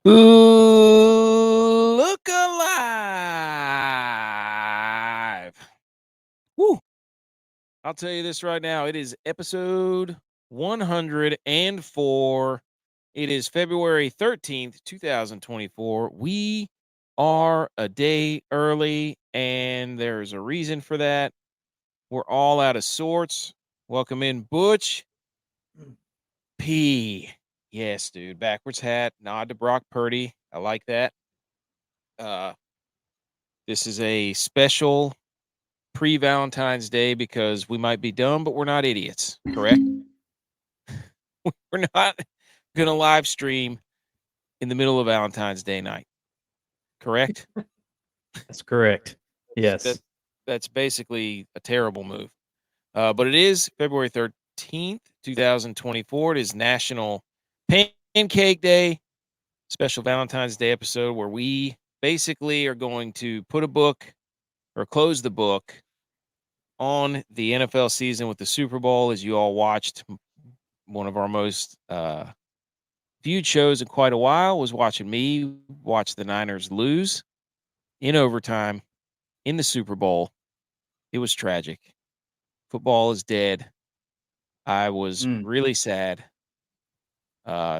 Look alive. Woo. I'll tell you this right now. It is episode 104. It is February 13th, 2024. We are a day early, and there's a reason for that. We're all out of sorts. Welcome in, Butch. P. Yes, dude. Backwards hat. Nod to Brock Purdy. I like that. This is a special pre-Valentine's Day because we might be dumb, but we're not idiots, correct? We're not going to live stream in the middle of Valentine's Day night, correct? That's correct. Yes. That's basically a terrible move. But it is February 13th, 2024. It is National Pancake Day, special Valentine's Day episode where we basically are going to put a book or close the book on the NFL season with the Super Bowl. As you all watched, one of our most viewed shows in quite a while was watching me watch the Niners lose in overtime in the Super Bowl. It was tragic. Football is dead. I was really sad.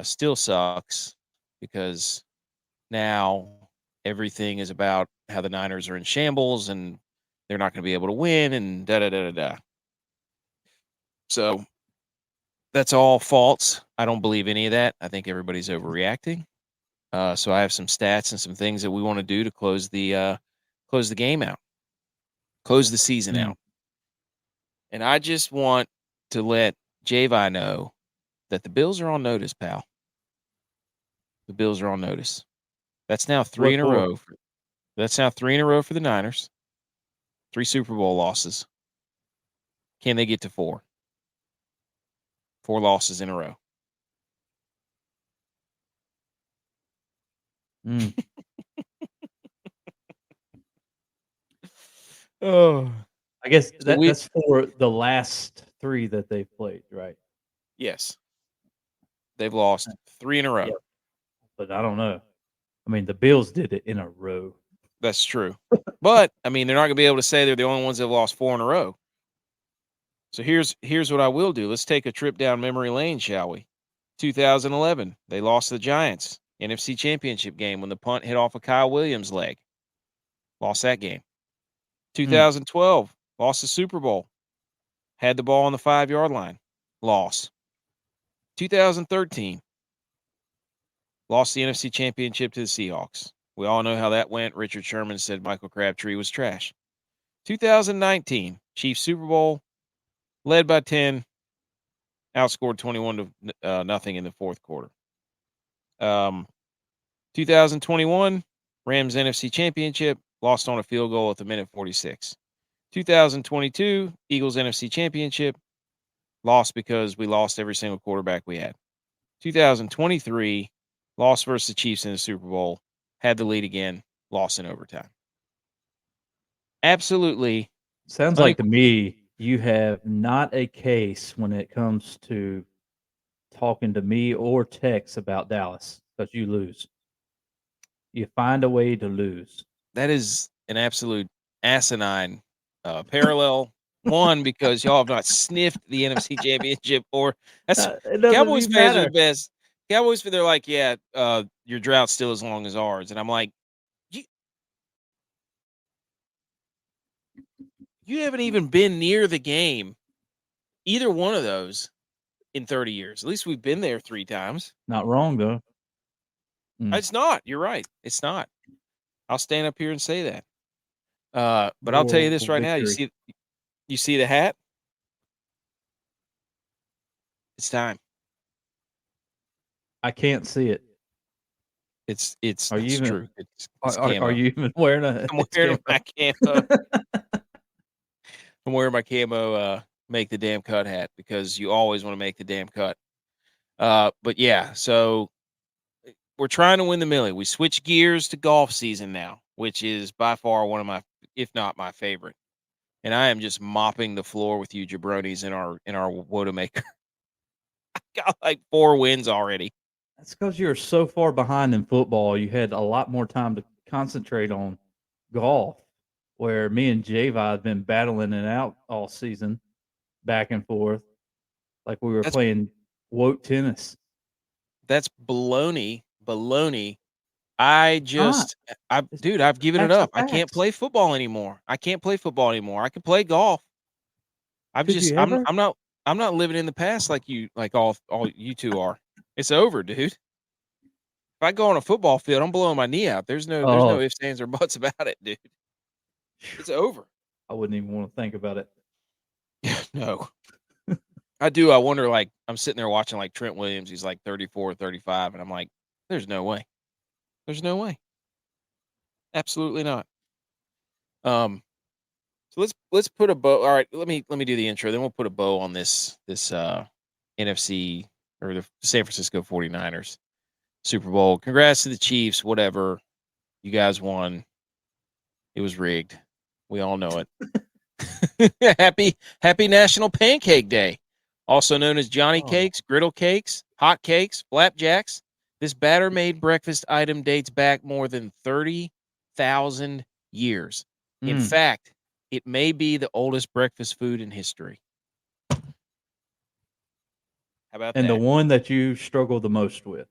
Still sucks because now everything is about how the Niners are in shambles and they're not going to be able to win and da-da-da-da-da. So that's all false. I don't believe any of that. I think everybody's overreacting. So I have some stats and some things that we want to do to close the game out, close the season out. And I just want to let J.V. know that the Bills are on notice, pal. The Bills are on notice. That's now three in a row. That's now 3 in a row for the Niners. 3 Super Bowl losses. Can they get to 4? 4 losses in a row. Oh, I guess that's for the last 3 that they've played, right? Yes. They've lost 3 in a row. Yeah. But I don't know. I mean, the Bills did it in a row. That's true. But, I mean, they're not going to be able to say they're the only ones that have lost 4 in a row. So here's what I will do. Let's take a trip down memory lane, shall we? 2011, they lost to the Giants. NFC Championship game when the punt hit off of Kyle Williams' leg. Lost that game. 2012, lost the Super Bowl. Had the ball on the 5-yard line. Loss. 2013, lost the NFC Championship to the Seahawks. We all know how that went. Richard Sherman said Michael Crabtree was trash. 2019, Chiefs Super Bowl, led by 10, outscored 21 to nothing in the fourth quarter. 2021, Rams NFC Championship, lost on a field goal at the minute 46. 2022, Eagles NFC Championship, lost because we lost every single quarterback we had. 2023, lost versus the Chiefs in the Super Bowl, had the lead again, lost in overtime. Absolutely. Sounds like to me you have not a case when it comes to talking to me or Tex about Dallas because you lose. You find a way to lose. That is an absolute asinine parallel. One, because y'all have not sniffed the NFC Championship, or that's Cowboys fans are the best. Cowboys fans, they're like, yeah, your drought's still as long as ours, and I'm like, you haven't even been near the game, either one of those, in 30 years. At least we've been there 3 times. Not wrong though. It's not. You're right. It's not. I'll stand up here and say that. But I'll tell you this right now. You see the hat? It's time. I can't see it. It's are you even, true. Are you even wearing a? I'm wearing my camo. I'm wearing my camo. Make the damn cut hat because you always want to make the damn cut. But yeah, so we're trying to win the Millie. We switch gears to golf season now, which is by far one of my, if not my favorite. And I am just mopping the floor with you jabronis in our Wodamaker. I got like 4 wins already. That's because you're so far behind in football. You had a lot more time to concentrate on golf, where me and J.Vi have been battling it out all season, back and forth, like we were That's playing woke tennis. that's baloney. Baloney. Not. It's I've given it facts are up. I can't facts. play football anymore. I can't play football anymore. I can play golf. Could you ever? I'm not living in the past like all you two are. It's over, dude. If I go on a football field, I'm blowing my knee out. There's no Oh, ifs, ands, or buts about it, dude. phew, It's over. I wouldn't even want to think about it. No. I do. I wonder, like, I'm sitting there watching like Trent Williams, he's like 34, 35, and I'm like, there's no way. There's no way. Absolutely not. So let's put a bow. All right, let me do the intro. Then we'll put a bow on this NFC or the San Francisco 49ers Super Bowl. Congrats to the Chiefs, whatever. You guys won. It was rigged. We all know it. Happy National Pancake Day. Also known as Johnny Oh, Cakes, Griddle Cakes, Hot Cakes, Flapjacks. This batter-made breakfast item dates back more than 30,000 years. In mm. fact, it may be the oldest breakfast food in history. How about And the that? one that you struggle the most with.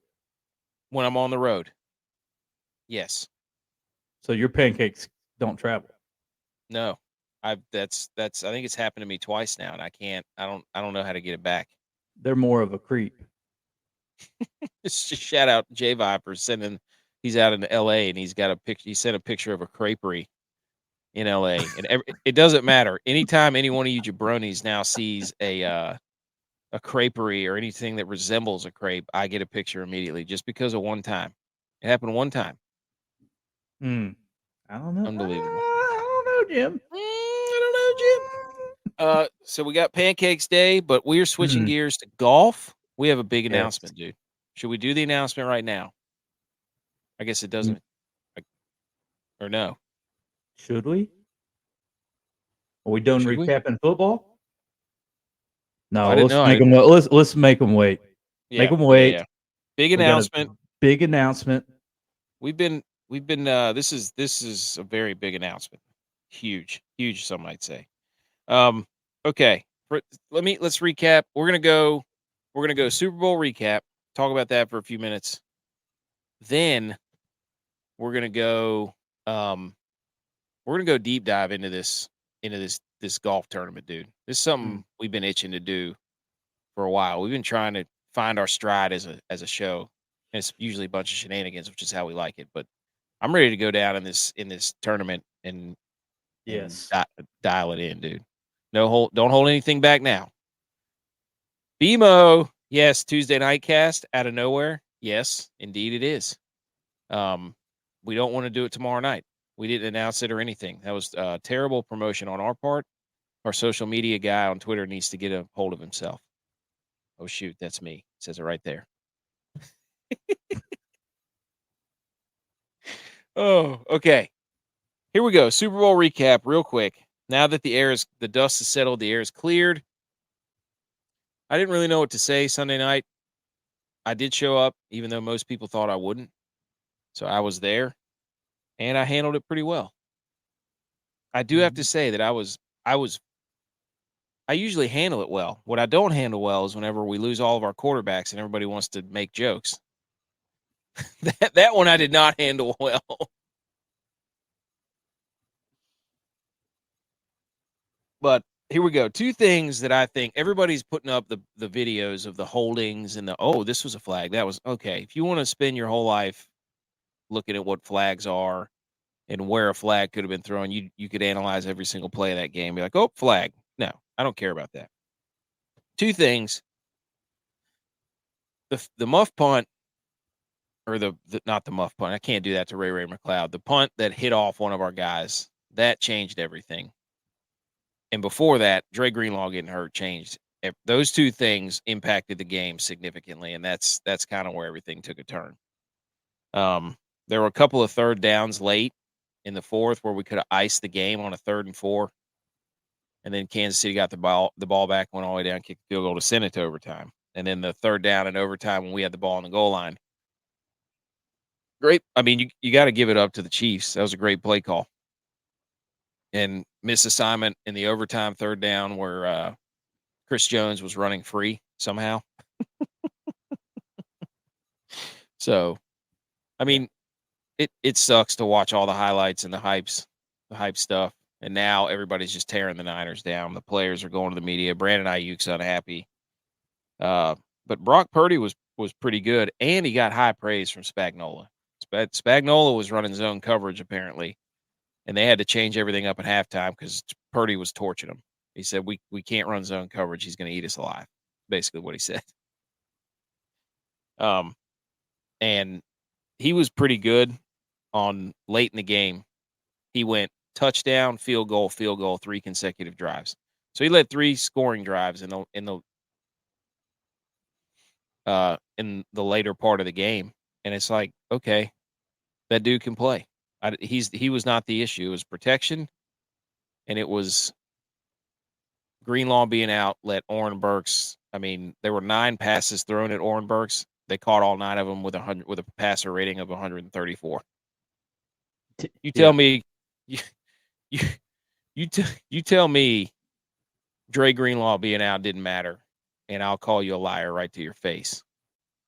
When I'm on the road. Yes. So your pancakes don't travel. No. That's I think it's happened to me twice now, and I don't know how to get it back. They're more of a creep. Just shout out J Viper sending. He's out in L.A. and he's got a picture. He sent a picture of a creperie in L.A. and it doesn't matter. Anytime any one of you jabronis now sees a creperie or anything that resembles a crepe, I get a picture immediately just because of one time. It happened one time. Hmm. I don't know. Unbelievable. I don't know, Jim. I don't know, Jim. So we got Pancakes Day, but we're switching Mm, gears to golf. We have a big yes. announcement, dude. Should we do the announcement right now? I guess it Mm, doesn't, like, or no? should we? Are we done Should we? recapping football? Oh, I No, didn't let's know. make them. Let's make them wait. Make Yeah, them yeah, wait. yeah. Big We got a announcement. big announcement. We've been. This is a very big announcement. Huge, huge. Some might say. Okay. Let's recap. We're gonna go Super Bowl recap. Talk about that for a few minutes. Then we're gonna go. We're gonna go deep dive into this golf tournament, dude. This is Mm, something we've been itching to do for a while. We've been trying to find our stride as a show. And it's usually a bunch of shenanigans, which is how we like it. But I'm ready to go down in this tournament and yes. dial it in, dude. Don't hold anything back now. BMO, yes, Tuesday night cast out of nowhere. Yes, indeed it is. We don't want to do it tomorrow night. We didn't announce it or anything. That was terrible promotion on our part. Our social media guy on Twitter needs to get a hold of himself. Oh shoot, that's me. It says it right there. Oh, okay. Here we go. Super Bowl recap, real quick. Now that the dust is settled, the air is cleared. I didn't really know what to say Sunday night. I did show up, even though most people thought I wouldn't. So I was there, and I handled it pretty well. I do have to Mhm. say that I usually handle it well. What I don't handle well is whenever we lose all of our quarterbacks and everybody wants to make jokes. That one I did not handle well. But here we go. Two things that I think everybody's putting up the videos of the holdings and this was a flag. That was okay. If you want to spend your whole life looking at what flags are and where a flag could have been thrown, you could analyze every single play of that game. Be like, oh, flag. No, I don't care about that. Two things. The muff punt or the not the muff punt. I can't do that to Ray McLeod. The punt that hit off one of our guys, that changed everything. And before that, Dre Greenlaw getting hurt changed. Those two things impacted the game significantly, and that's kind of where everything took a turn. There were a couple of third downs late in the fourth where we could have iced the game on a 3rd and 4, and then Kansas City got the ball back, went all the way down, kicked the field goal to send it to overtime. and then the third down in overtime when we had the ball on the goal line. Great. I mean, you got to give it up to the Chiefs. That was a great play call. And misassignment in the overtime third down where Chris Jones was running free somehow. So, I mean, it sucks to watch all the highlights and the hype stuff. And now everybody's just tearing the Niners down. The players are going to the media. Brandon Ayuk's unhappy. But Brock Purdy was pretty good, and he got high praise from Spagnuolo. Spagnuolo was running zone coverage apparently, and they had to change everything up at halftime because Purdy was torching him. He said, "We can't run zone coverage. He's going to eat us alive." Basically, what he said. And he was pretty good on late in the game. He went touchdown, field goal, 3 consecutive drives. So he led 3 scoring drives in the later part of the game, and it's like, okay, that dude can play. He was not the issue. It was protection, and it was Greenlaw being out. Let Oren Burks. I mean, there were 9 passes thrown at Oren Burks. They caught all 9 of them with a passer rating of 134. You tell me, you tell me, Dre Greenlaw being out didn't matter, and I'll call you a liar right to your face.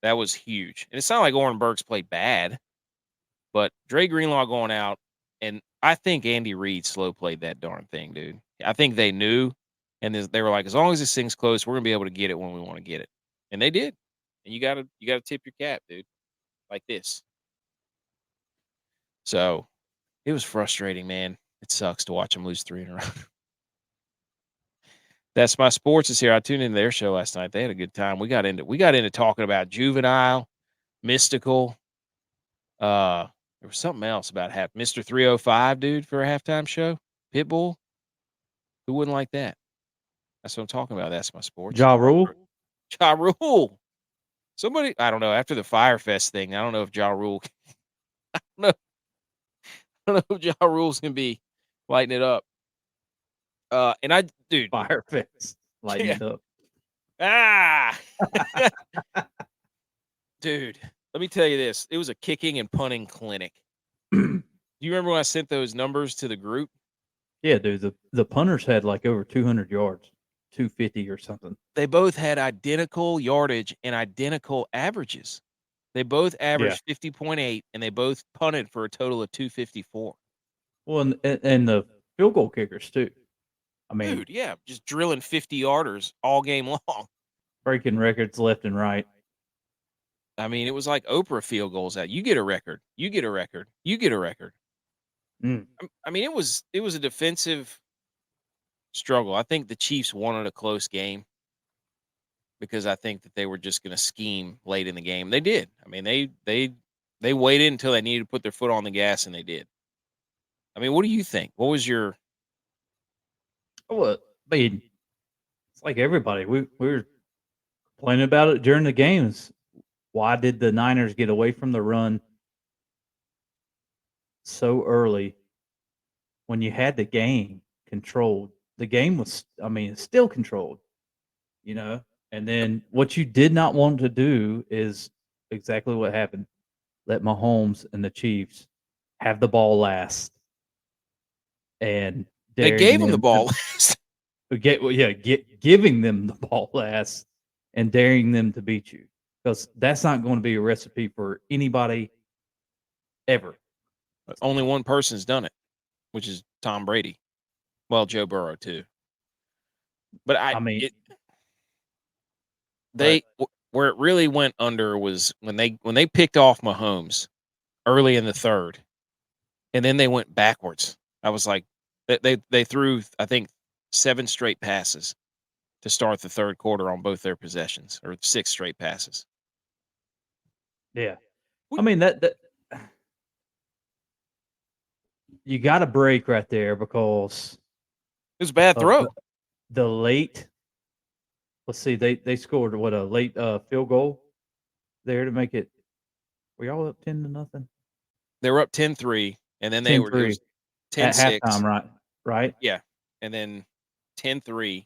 That was huge. And it's not like Oren Burks played bad, but Dre Greenlaw going out, and I think Andy Reid slow played that darn thing, dude. I think they knew, and they were like, as long as this thing's close, we're gonna be able to get it when we want to get it, and they did. And you gotta tip your cap, dude, like this. So it was frustrating, man. It sucks to watch them lose 3 in a row. That's My Sports is here. I tuned into their show last night. They had a good time. We got into talking about juvenile, mystical. There was something else about Mr. 305, dude, for a halftime show. Pitbull. Who wouldn't like that? That's what I'm talking about. That's My Sports. Ja Rule. Ja Rule. Somebody, I don't know. After the Fire Fest thing, I don't know if Ja Rule. I don't know if Ja Rule's gonna be lighting it up. Dude, Fire Fest. Lighting it up. Dude, let me tell you this. It was a kicking and punting clinic. Do you remember when I sent those numbers to the group? Yeah, dude. The punters had like over 200 yards, 250 or something. They both had identical yardage and identical averages. They both averaged 50.8, and they both punted for a total of 254. Well, and the field goal kickers too. I mean, dude, yeah, just drilling 50-yarders all game long. Breaking records left and right. I mean, it was like Oprah field goals out. You get a record. You get a record. You get a record. Mm. I mean, it was a defensive struggle. I think the Chiefs wanted a close game because I think that they were just going to scheme late in the game. They did. I mean, they waited until they needed to put their foot on the gas, and they did. I mean, what do you think? What was your? Well, I mean, it's like everybody. We were complaining about it during the games. Why did the Niners get away from the run so early when you had the game controlled? The game was, I mean, it's still controlled, you know? And then what you did not want to do is exactly what happened. Let Mahomes and the Chiefs have the ball last. And they gave them the ball last. Giving them the ball last and daring them to beat you. Because that's not going to be a recipe for anybody ever. Only one person's done it, which is Tom Brady. Well, Joe Burrow too. But I mean, where it really went under was when they picked off Mahomes early in the third, and then they went backwards. I was like, they threw, I think, 7 straight passes to start the third quarter on both their possessions, or 6 straight passes. Yeah, I mean that you got a break right there because it was a bad throw. The late, let's see, they scored what, a late field goal there to make it. Were y'all up 10-0? They were up 10-3, and then they were 10-6 at halftime, right? Yeah, and then 10-3,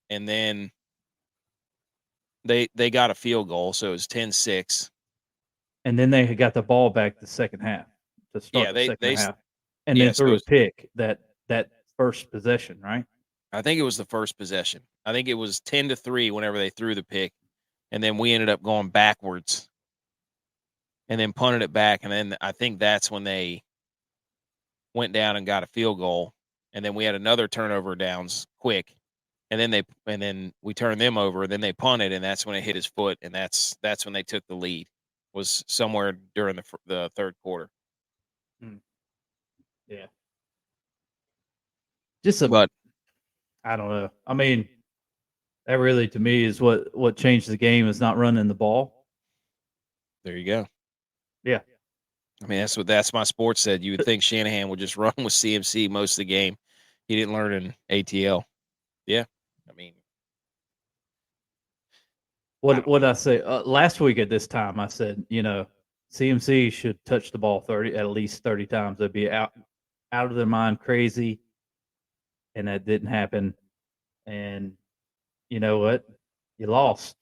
and then They got a field goal, so it was 10-6. And then they got the ball back the second half to start Yeah, the second they half, and yeah, then so it threw a was, pick that first possession, right? I think it was the first possession. I think it was 10-3 whenever they threw the pick, and then we ended up going backwards and then punted it back, and then I think that's when they went down and got a field goal, and then we had another turnover downs quick, and then we turned them over, and then they punted, and that's when it hit his foot, and that's when they took the lead. Was somewhere during the third quarter. Yeah. Just But I don't know. I mean, that really to me is what changed the game is not running the ball. there you go. Yeah. I mean, that's my sports said. You would think Shanahan would just run with CMC most of the game. He didn't learn in ATL. Yeah, I mean, What I say last week at this time? I said, CMC should touch the ball at least 30 times. They'd be out of their mind, crazy, and that didn't happen. And you know what? You lost.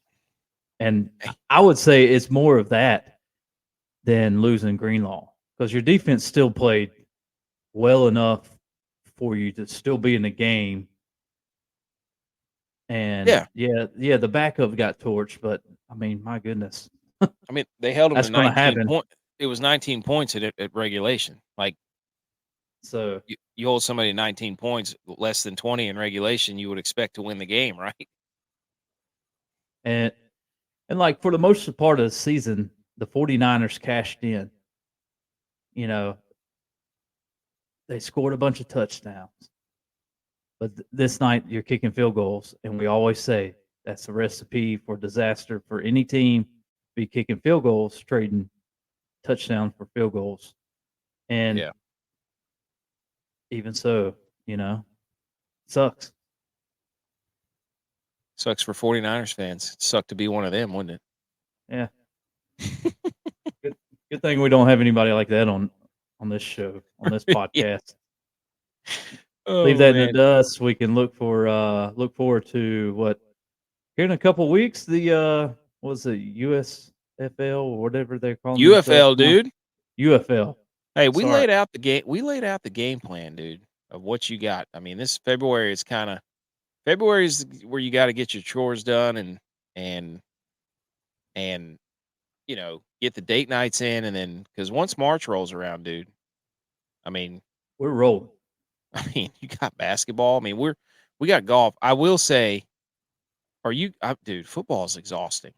And I would say it's more of that than losing Greenlaw because your defense still played well enough for you to still be in the game. And yeah. the backup got torched, but I mean, my goodness, I mean, they held him that's to going to 19 happen. points. It was 19 points at regulation. Like, So you hold somebody to 19 points, less than 20 in regulation, you would expect to win the game, right? and like for the most part of the season, the 49ers cashed in. You know, they scored a bunch of touchdowns. But this night you're kicking field goals, and we always say that's a recipe for disaster for any team. Be kicking field goals, trading touchdowns for field goals, and Yeah. even so, sucks. Sucks for 49ers fans. It sucked to be one of them, wouldn't it? Yeah, good thing we don't have anybody like that on this show on this Yeah. podcast. Leave Oh that in the man. dust. We can look forward to what here in a couple weeks. The what was it USFL or whatever they're calling themselves UFL, now? dude. UFL. Hey, we Sorry. laid out the game. We laid out the game plan, dude, of what you got. I mean, this February is February is where you got to get your chores done and and get the date nights in, and then because once March rolls around, dude, I mean, We're rolling. you got basketball. I mean, we got golf. I will say, dude? Football is exhausting,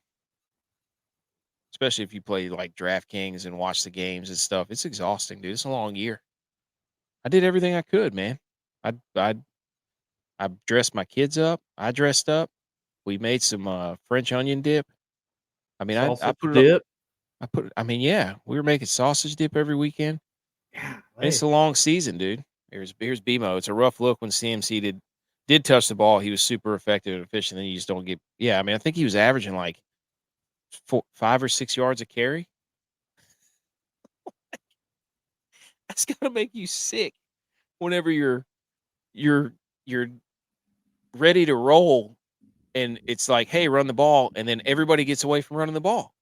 especially if you play like DraftKings and watch the games and stuff. It's exhausting, dude. It's a long year. I did everything I could, man. I I I dressed my kids up. I dressed up. We made some French onion dip. I mean, I Sausage put it. dip. I mean, yeah, we were making sausage dip every weekend. It's Hey, a long season, dude. Here's BMO. It's a rough look when CMC did touch the ball. He was super effective and efficient. Then you just don't get. Yeah, I mean, I think he was averaging like 5 or 6 yards a carry. That's got to make you sick whenever you're you're ready to roll, and it's like, hey, run the ball, and then everybody gets away from running the ball,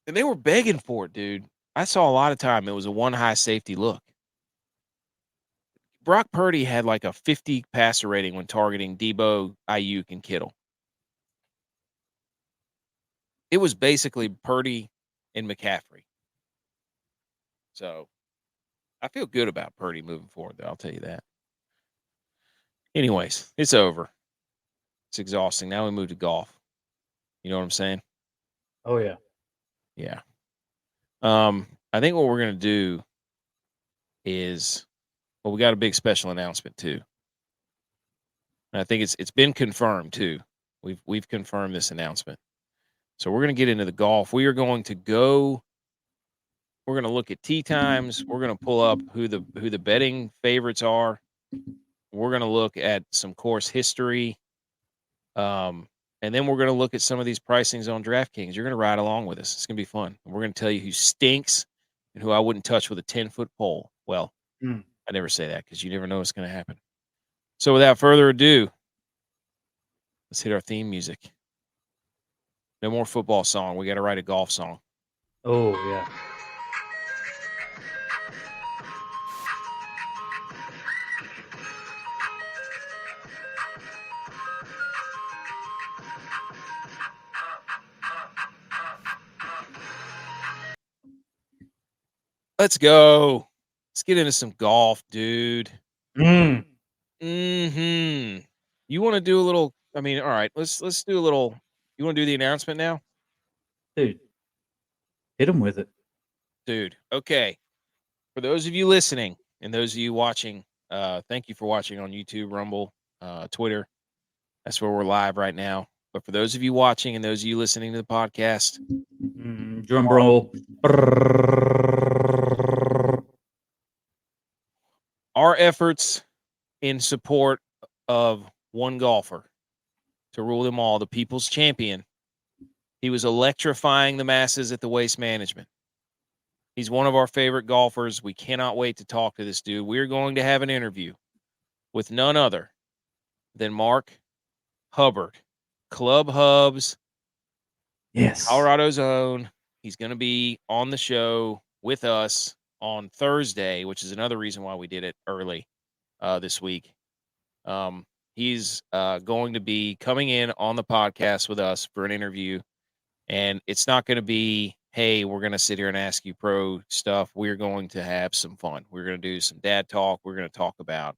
and they were begging for it, dude. I saw a lot of time. It was a one high safety look. Brock Purdy had like a 50 passer rating when targeting Debo, Ayuk, and Kittle. It was basically Purdy and McCaffrey. So I feel good about Purdy moving forward, though. I'll tell you that. Anyways, it's over. It's exhausting. Now we move to golf. You know what I'm saying? oh yeah. Yeah. I think what we're gonna do is, well, we got a big special announcement too. And I think it's been confirmed too. We've confirmed this announcement. So we're gonna get into the golf. We are going to go. We're gonna look at tee times. We're gonna pull up who the betting favorites are. We're gonna look at some course history. And then we're going to look at some of these pricings on DraftKings. You're going to ride along with us. It's going to be fun. And we're going to tell you who stinks and who I wouldn't touch with a 10-foot pole. Well, I never say that because you never know what's going to happen. So without further ado, let's hit our theme music. No more football song. We got to write a golf song. Oh yeah. Let's go. Let's get into some golf, dude. Mm. You want to do a little? I mean, all right. Let's do a little. You want to do the announcement now, Dude, hit him with it. dude? Okay. For those of you listening and those of you watching, thank you for watching on YouTube, Rumble, Twitter. That's where we're live right now. But for those of you watching and those of you listening to the podcast, Drum roll. our efforts in support of one golfer to rule them all, the people's champion. He was electrifying the masses at the Waste Management. He's one of our favorite golfers. We cannot wait to talk to this dude. We're going to have an interview with none other than Mark Hubbard, Club Hubs, Yes. Colorado's own. He's going to be on the show with us on Thursday, which is another reason why we did it early this week. He's going to be coming in on the podcast with us for an interview. And it's not going to be, hey, we're going to sit here and ask you pro stuff. We're going to have some fun. We're going to do some dad talk. We're going to talk about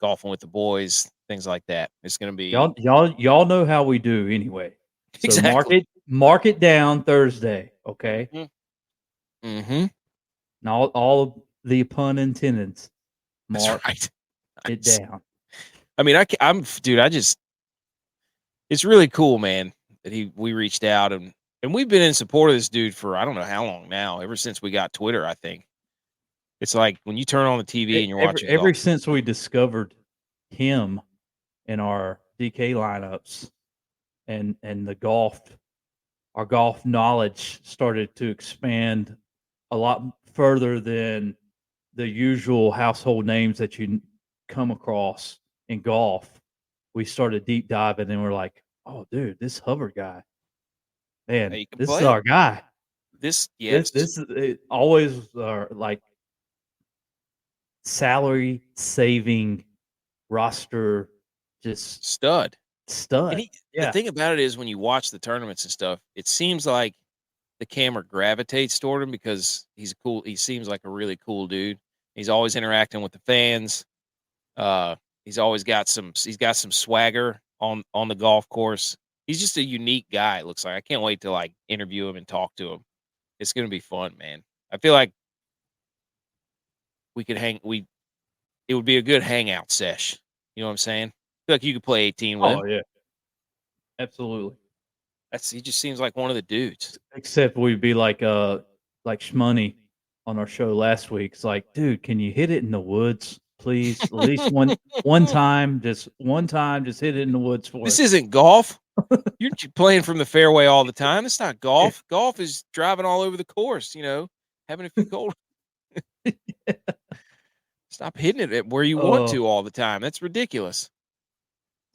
golfing with the boys, things like that. It's going to be Y'all know how we do anyway. So exactly. mark it down Thursday, okay? Mm-hmm. And all of the pun intended. That's Mark right. it down. I mean, it's really cool, man, that we reached out and we've been in support of this dude for I don't know how long now, ever since we got Twitter, I think. It's like when you turn on the TV and you're watching Ever golf. since we discovered him in our DK lineups and our golf knowledge started to expand a lot further than the usual household names that you come across in golf. We started deep diving and we're like, oh, dude, this Hubbard guy, man, Hey, you can this is play. our guy. Yes. This is always like salary saving roster, just Stud. stud. And the Yeah. thing about it is when you watch the tournaments and stuff, it seems like the camera gravitates toward him because he seems like a really cool dude. He's always interacting with the fans. He's got some swagger on the golf course. He's just a unique guy, it looks like. I can't wait to like interview him and talk to him. It's gonna be fun, man. I feel like we could it would be a good hangout sesh. You know what I'm saying? I feel like you could play 18 with him. Oh yeah. Absolutely. He just seems like one of the dudes. Except we'd be like Shmoney on our show last week. It's like, dude, can you hit it in the woods, please? At least one time, just hit it in the woods for This us. isn't golf. You're playing from the fairway all the time. It's not golf. Golf is driving all over the course, having a few cold. Stop hitting it at where you want to all the time. That's ridiculous.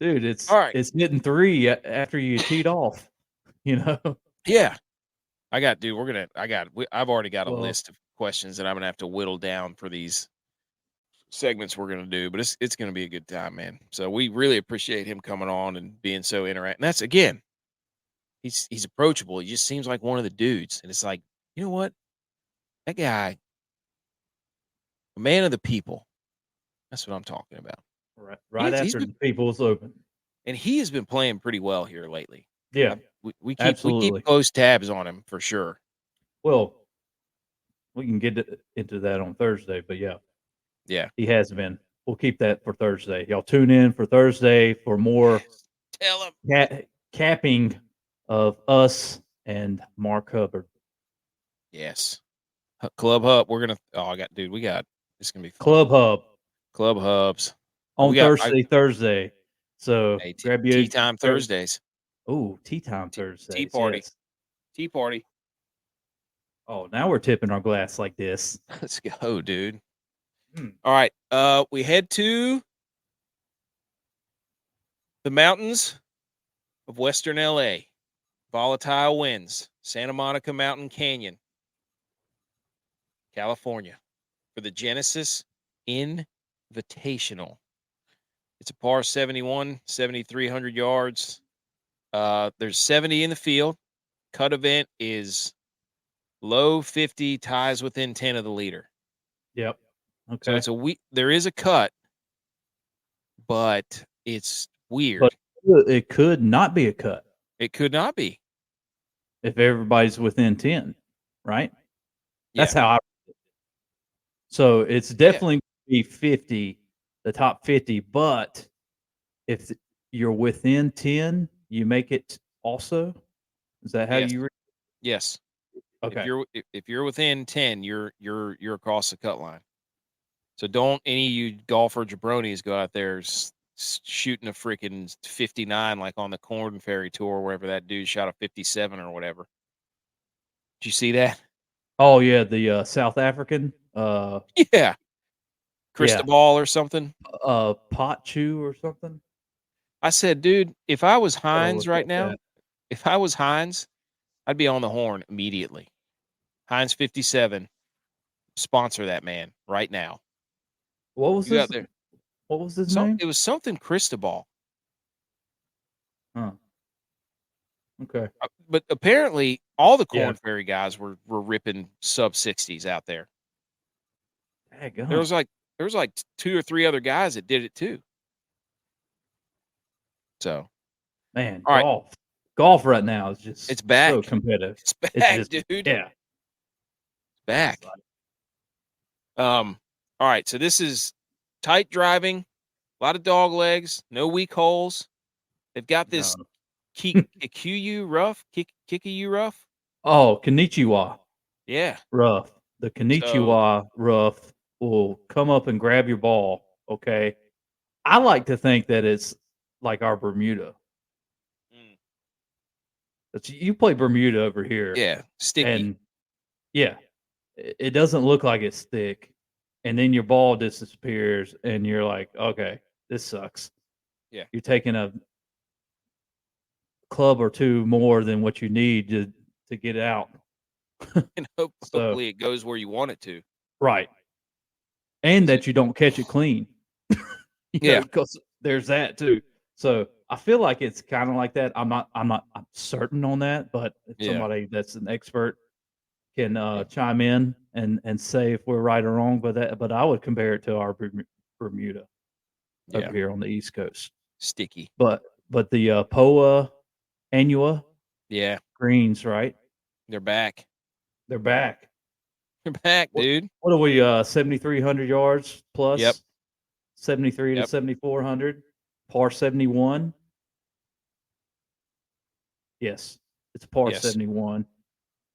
Dude, All right. it's hitting 3 after you teed off, Yeah. I've already got a Well, list of questions that I'm gonna have to whittle down for these segments we're gonna do, but it's gonna be a good time, man. So we really appreciate him coming on and being so interactive. And that's again, he's approachable. He just seems like one of the dudes. And it's like, you know what? That guy, a man of the people. That's what I'm talking about. right after the People's Open. And he has been playing pretty well here lately. Yeah. We absolutely. keep close tabs on him for sure. Well, we can get into that on Thursday, but yeah. Yeah. He has been. We'll keep that for Thursday. Y'all tune in for Thursday for more Tell him. capping of us and Mark Hubbard. Yes. Club Hub. We're gonna it's gonna be fun. Club Hubs. On Thursday. So grab your tea time Thursdays. Oh, tea time Thursdays. Tea party. Yes. Tea party. Oh, now we're tipping our glass like this. Let's go, dude. All right. We head to the mountains of Western LA, volatile winds, Santa Monica Mountain Canyon, California, for the Genesis Invitational. It's a par 71, 7,300 yards. There's 70 in the field. Cut event is low 50, ties within 10 of the leader. Yep. So Okay. it's there is a cut, but it's weird. But it could not be a cut It could not be. if everybody's within 10, right? Yeah. That's how I. So it's definitely be 50, the top 50. But if you're within 10, you make it also. Is that how Yes. you? Yes. Okay. If you're within 10, you're across the cut line. So don't any of you golfer jabronis go out there shooting a freaking 59 like on the Corn Ferry Tour, wherever that dude shot a 57 or whatever. Did you see that? Oh yeah, the South African. Yeah. Cristobal or something. Pot chew or something. I said, dude, if I was Gotta Hines look right up now, that. if I was Hines, I'd be on the horn immediately. Hines 57, sponsor that man right now. What was You this? out there? What was his name? It was something Cristobal. Huh. Okay. But apparently all the Yeah. Corn Ferry guys were ripping sub 60s out there. There Daggone. was like 2 or 3 other guys that did it too. So, Man, all right, golf right now is just it's back. so competitive. It's back, It's just dude. yeah. Back. All right, so this is tight driving, a lot of dog legs, no weak holes. They've got this No. Kikuyu rough, Kikuyu rough. Oh, Konnichiwa Yeah. rough. The So Konnichiwa rough will come up and grab your ball. Okay. I like to think that it's like our Bermuda. You play Bermuda over here, yeah, sticky. and yeah, it doesn't look like it's thick, and then your ball disappears, and you're like, okay, this sucks. Yeah. You're taking a club or two more than what you need to get out. And So hopefully it goes where you want it to. right, and that you don't catch it clean. Yeah. Because there's that too. So I feel like it's kind of like that. I'm certain on that, but if Yeah. somebody that's an expert can chime in and say if we're right or wrong. But I would compare it to our Bermuda over here on the East Coast. Sticky. But the POA Annua Yeah. greens, right? They're back. They're back. They're back, dude. What are we? 7,300 yards plus. Yep. 73 to 7,400. Par 71. Yes, it's par 71.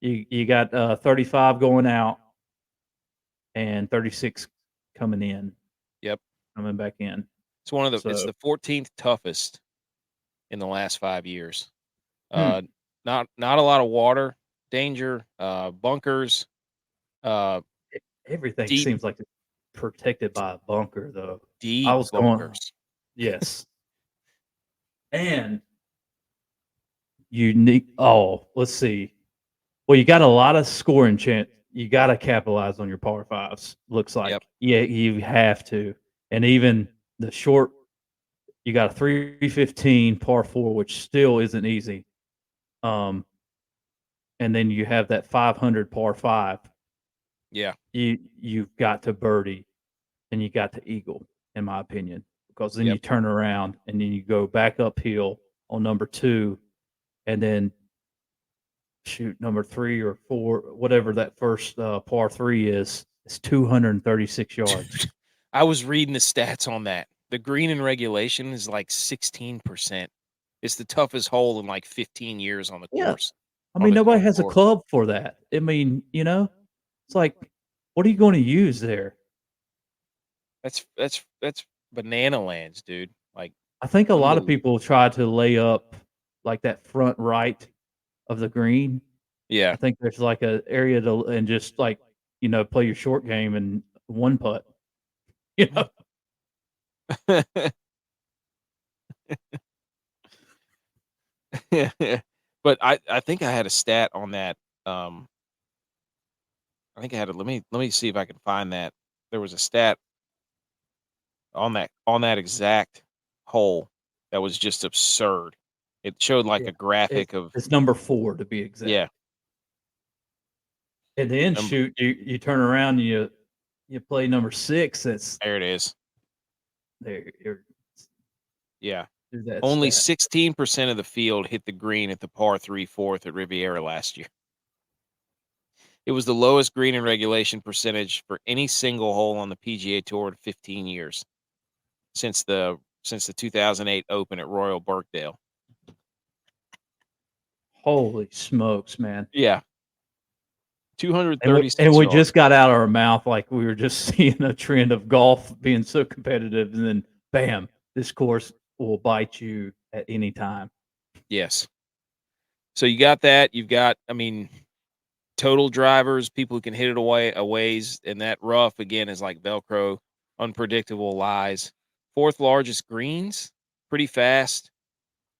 You got 35 going out and 36 coming in. Yep. Coming back in. It's it's the 14th toughest in the last 5 years. Not a lot of water, danger, bunkers. Everything deep, seems like it's protected by a bunker, though. deep I was bunkers. yes. And you need. Oh, let's see. Well, you got a lot of scoring chance. You got to capitalize on your par fives. Looks like, yeah, you have to. And even the short, you got a 315 par four, which still isn't easy. And then you have that 500 par five. Yeah, you've got to birdie, and you got to eagle, in my opinion, because then you turn around and then you go back uphill on number two, and then shoot number 3 or 4, whatever that first par 3 is. It's 236 yards. I was reading the stats on that. The green in regulation is like 16%. It's the toughest hole in like 15 years on the course. I mean, nobody has a club for that. I mean, it's like, what are you going to use there? That's banana lands, dude. Like, I think a lot of people try to lay up like that front right of the green. Yeah. I think there's like an area to, and just like, play your short game and one putt. But I think I had a stat on that. I think I had a let me see if I can find that. There was a stat on that exact hole that was just absurd. It showed like Yeah. a graphic of It's number 4 to be exact. yeah. And then Number, shoot, you turn around and you play number 6. That's there it is. there. You're, Yeah. do that Only stat. 16% of the field hit the green at the par 3 fourth at Riviera last year. It was the lowest green in regulation percentage for any single hole on the PGA Tour in 15 years since the 2008 Open at Royal Birkdale. Holy smokes, man! Yeah, And 236 we yards. just got out our mouth like we were just seeing a trend of golf being so competitive, and then bam, this course will bite you at any time. Yes. So you got that. You've got, total drivers, people who can hit it a ways, and that rough again is like Velcro, unpredictable lies. Fourth largest greens, pretty fast.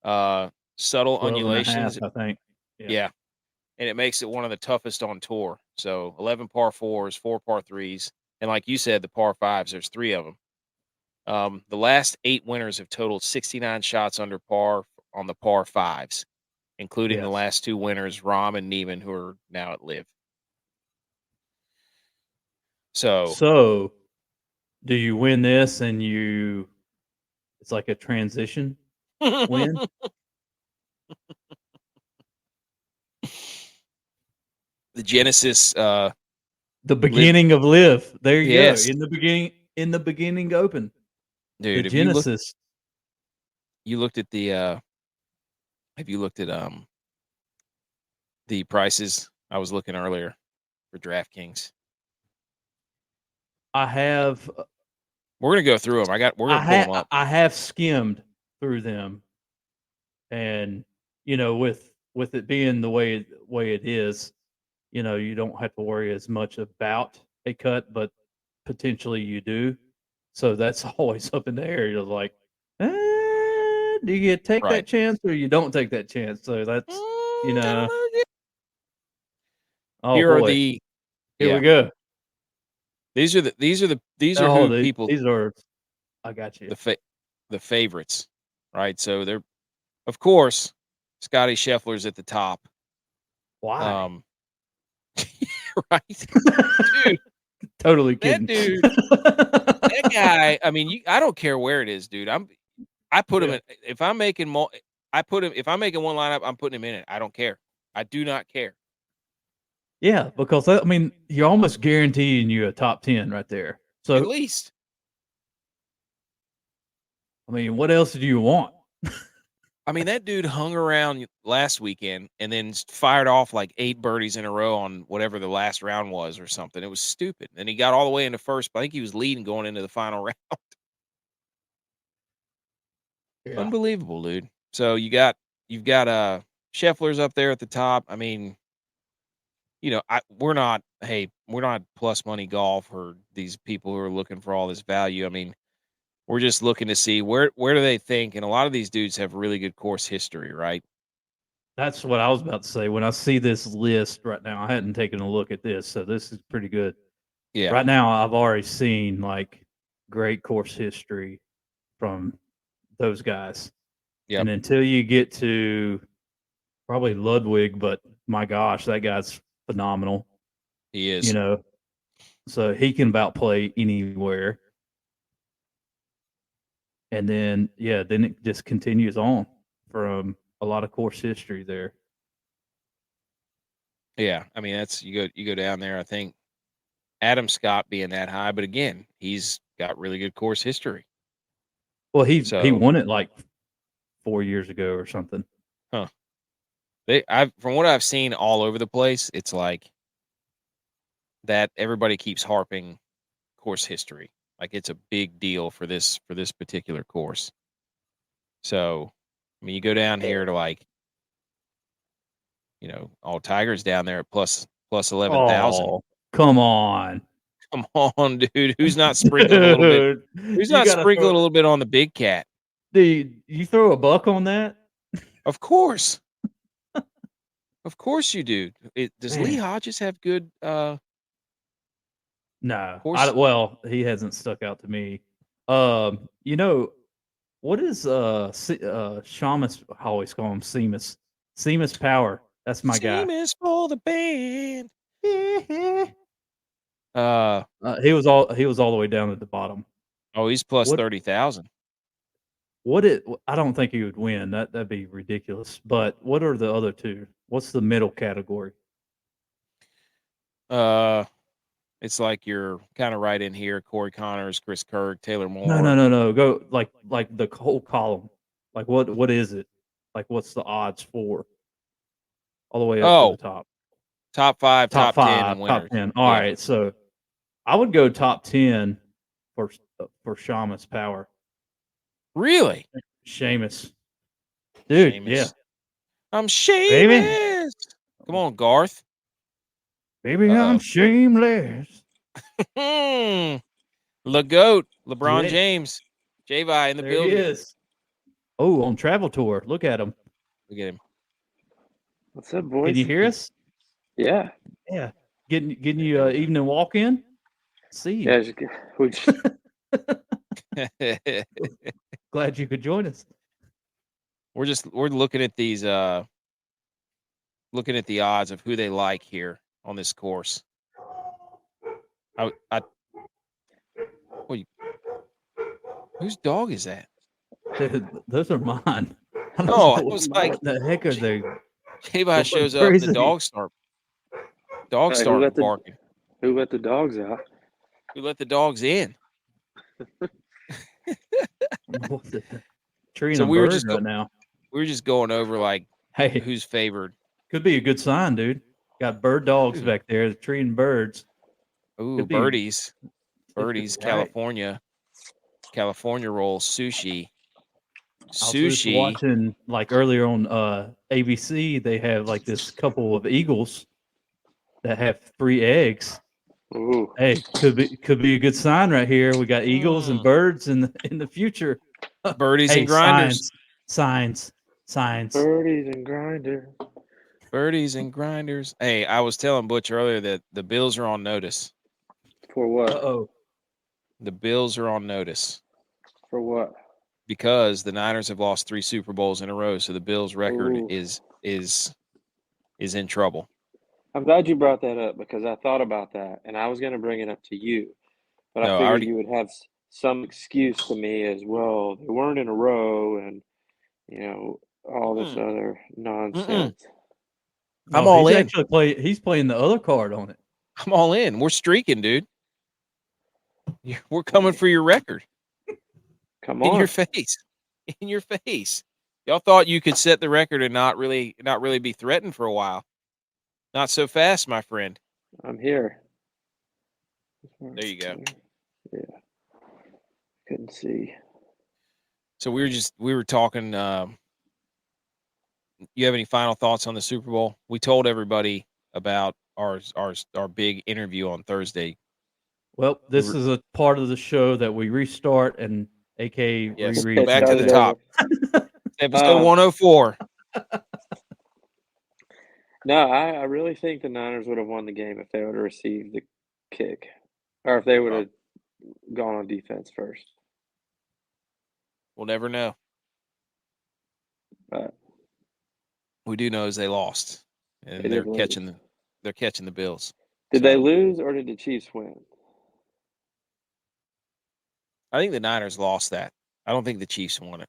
Subtle 12 and a half, undulations. I think. Yeah. And it makes it one of the toughest on tour. So 11 par fours, 4 par threes, and like you said, the par fives. There's 3 of them. The last 8 winners have totaled 69 shots under par on the par fives, including the Yes. last 2 winners, Rahm and Neiman, who are now at Live. So, do you win this and it's like a transition win? The Genesis, The Live. beginning of Live. There you go. Yes, In the beginning open. The dude. Genesis. You looked at the, have you looked at the prices? I was looking earlier for DraftKings. I have We're gonna go through them. We're gonna pull them up. I have skimmed through them, and with it being the way it is, you don't have to worry as much about a cut, but potentially you do. So that's always up in the air. You're like, do you take Right. that chance or you don't take that chance? So that's I don't know yet. oh Here are boy, the here yeah. we go. These are Oh, who people these are. I got you. the favorites, right? So they're of course Scotty Scheffler's at the top. Why? Right, dude. Totally kidding. That guy. I don't care where it is, dude. I put him Yeah. in if I'm making more. I put him if I'm making one lineup. I'm putting him in it. I don't care. I do not care. Yeah, because you're almost guaranteeing you a top 10 right there. At So, least. what else do you want? That dude hung around last weekend and then fired off like 8 birdies in a row on whatever the last round was or something. It was stupid. And he got all the way into first, but I think he was leading going into the final round. Yeah. Unbelievable, dude. So you've got Scheffler's up there at the top. We're not plus money golf or these people who are looking for all this value. We're just looking to see where do they think, and a lot of these dudes have really good course history, right? That's what I was about to say. When I see this list right now, I hadn't taken a look at this, so this is pretty good. Yeah. Right now, I've already seen like great course history from those guys. Yep. And until you get to probably Ludwig, but my gosh, that guy's phenomenal. He is. So he can about play anywhere. And then it just continues on from a lot of course history there. Yeah, that's you go down there. I think Adam Scott being that high, but again, he's got really good course history. Well, he won it like 4 years ago or something. Huh. From what I've seen all over the place, it's like that everybody keeps harping course history. Like it's a big deal for this particular course. So, you go down here to like, all Tigers down there at plus 11,000. Oh, come on. Come on, dude. Who's not sprinkling a little bit? Who's not sprinkling a little bit on the big cat? Dude, you throw a buck on that? Of course. Of course you do. Does Lee Man. Hodges have good No, course? he hasn't stuck out to me. What is Shamus? I always call him Seamus. Seamus Power. That's my guy. Seamus for the band. He was all the way down at the bottom. Oh, he's plus What 30,000. I don't think he would win. That'd be ridiculous. But what are the other two? What's the middle category? It's like you're kind of right in here. Corey Connors, Chris Kirk, Taylor No, Moore. no, no, no. Go like the whole column. Like what is it? Like what's the odds for? All the way up to the Oh, top. top 5, Top top 10, 5, and top winners. 10. All Yeah. right, so I would go top 10 for Shamus Power. Really? Seamus. Dude, Seamus. yeah. I'm Baby. Seamus. Come on, Garth. Baby, I'm shameless. The GOAT, LeBron Yeah. James. J-Vi in the There he building. is. Oh, on travel tour. Look at him. Look at him. What's up, boys? Can you hear us? Yeah. Yeah. Getting you evening walk in? See you. Yeah. Glad you could join us. We're looking at these looking at the odds of who they like here on this course. Whose dog is that? Those are mine. Oh, I was like, what the heck are they? J-Vi shows up and the dogs start barking. Who let the dogs out? Who let the dogs in? Treating So them we were bird just right now. We were just going over like, hey, who's favored. Could be a good sign, dude. Got bird dogs back there treating birds. Ooh, birdies. Birdies, right. California roll, sushi. I was just watching like earlier on ABC, they have like this couple of eagles that have 3 eggs. Ooh. Hey, could be a good sign right here. We got eagles and birds in the future. Birdies and grinders. Signs. Birdies and grinders. Birdies and grinders. Hey, I was telling Butch earlier that the Bills are on notice. For what? Uh-oh. The Bills are on notice. For what? Because the Niners have lost 3 Super Bowls in a row, so the Bills' record is in trouble. I'm glad you brought that up because I thought about that and I was going to bring it up to you, but I figured you would have some excuse to me as well. They weren't in a row, and all this other nonsense. I'm all in. He's playing the other card on it. I'm all in. We're streaking, dude. We're coming for your record. Come on. In your face. In your face. Y'all thought you could set the record and not really be threatened for a while. Not so fast, my friend. I'm here. There you go. Yeah. Couldn't see. So we were talking. You have any final thoughts on the Super Bowl? We told everybody about our big interview on Thursday. Well, this is a part of the show that we restart and AK reread. Back to the top. Episode 104. No, I really think the Niners would have won the game if they would have received the kick, or if they would have gone on defense first. We'll never know. But we do know is they lost, and they're catching the Bills. Did they lose or did the Chiefs win? I think the Niners lost that. I don't think the Chiefs won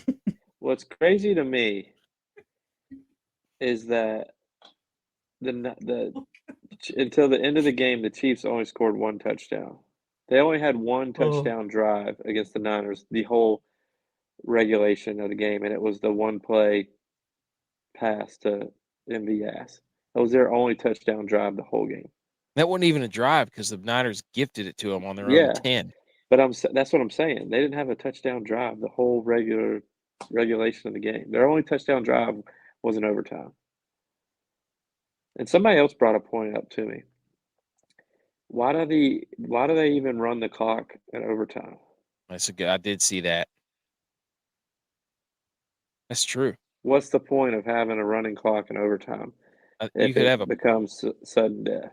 it. What's crazy to me is that until the end of the game, the Chiefs only scored 1 touchdown. They only had 1 touchdown drive against the Niners the whole regulation of the game, and it was the 1 play pass to MVS. That was their only touchdown drive the whole game. That wasn't even a drive because the Niners gifted it to them on their own 10. But that's what I'm saying. They didn't have a touchdown drive the whole regulation of the game. Their only touchdown drive was in overtime. And somebody else brought a point up to me. Why do they even run the clock in overtime? I did see that. That's true. What's the point of having a running clock in overtime You if could have it becomes sudden death?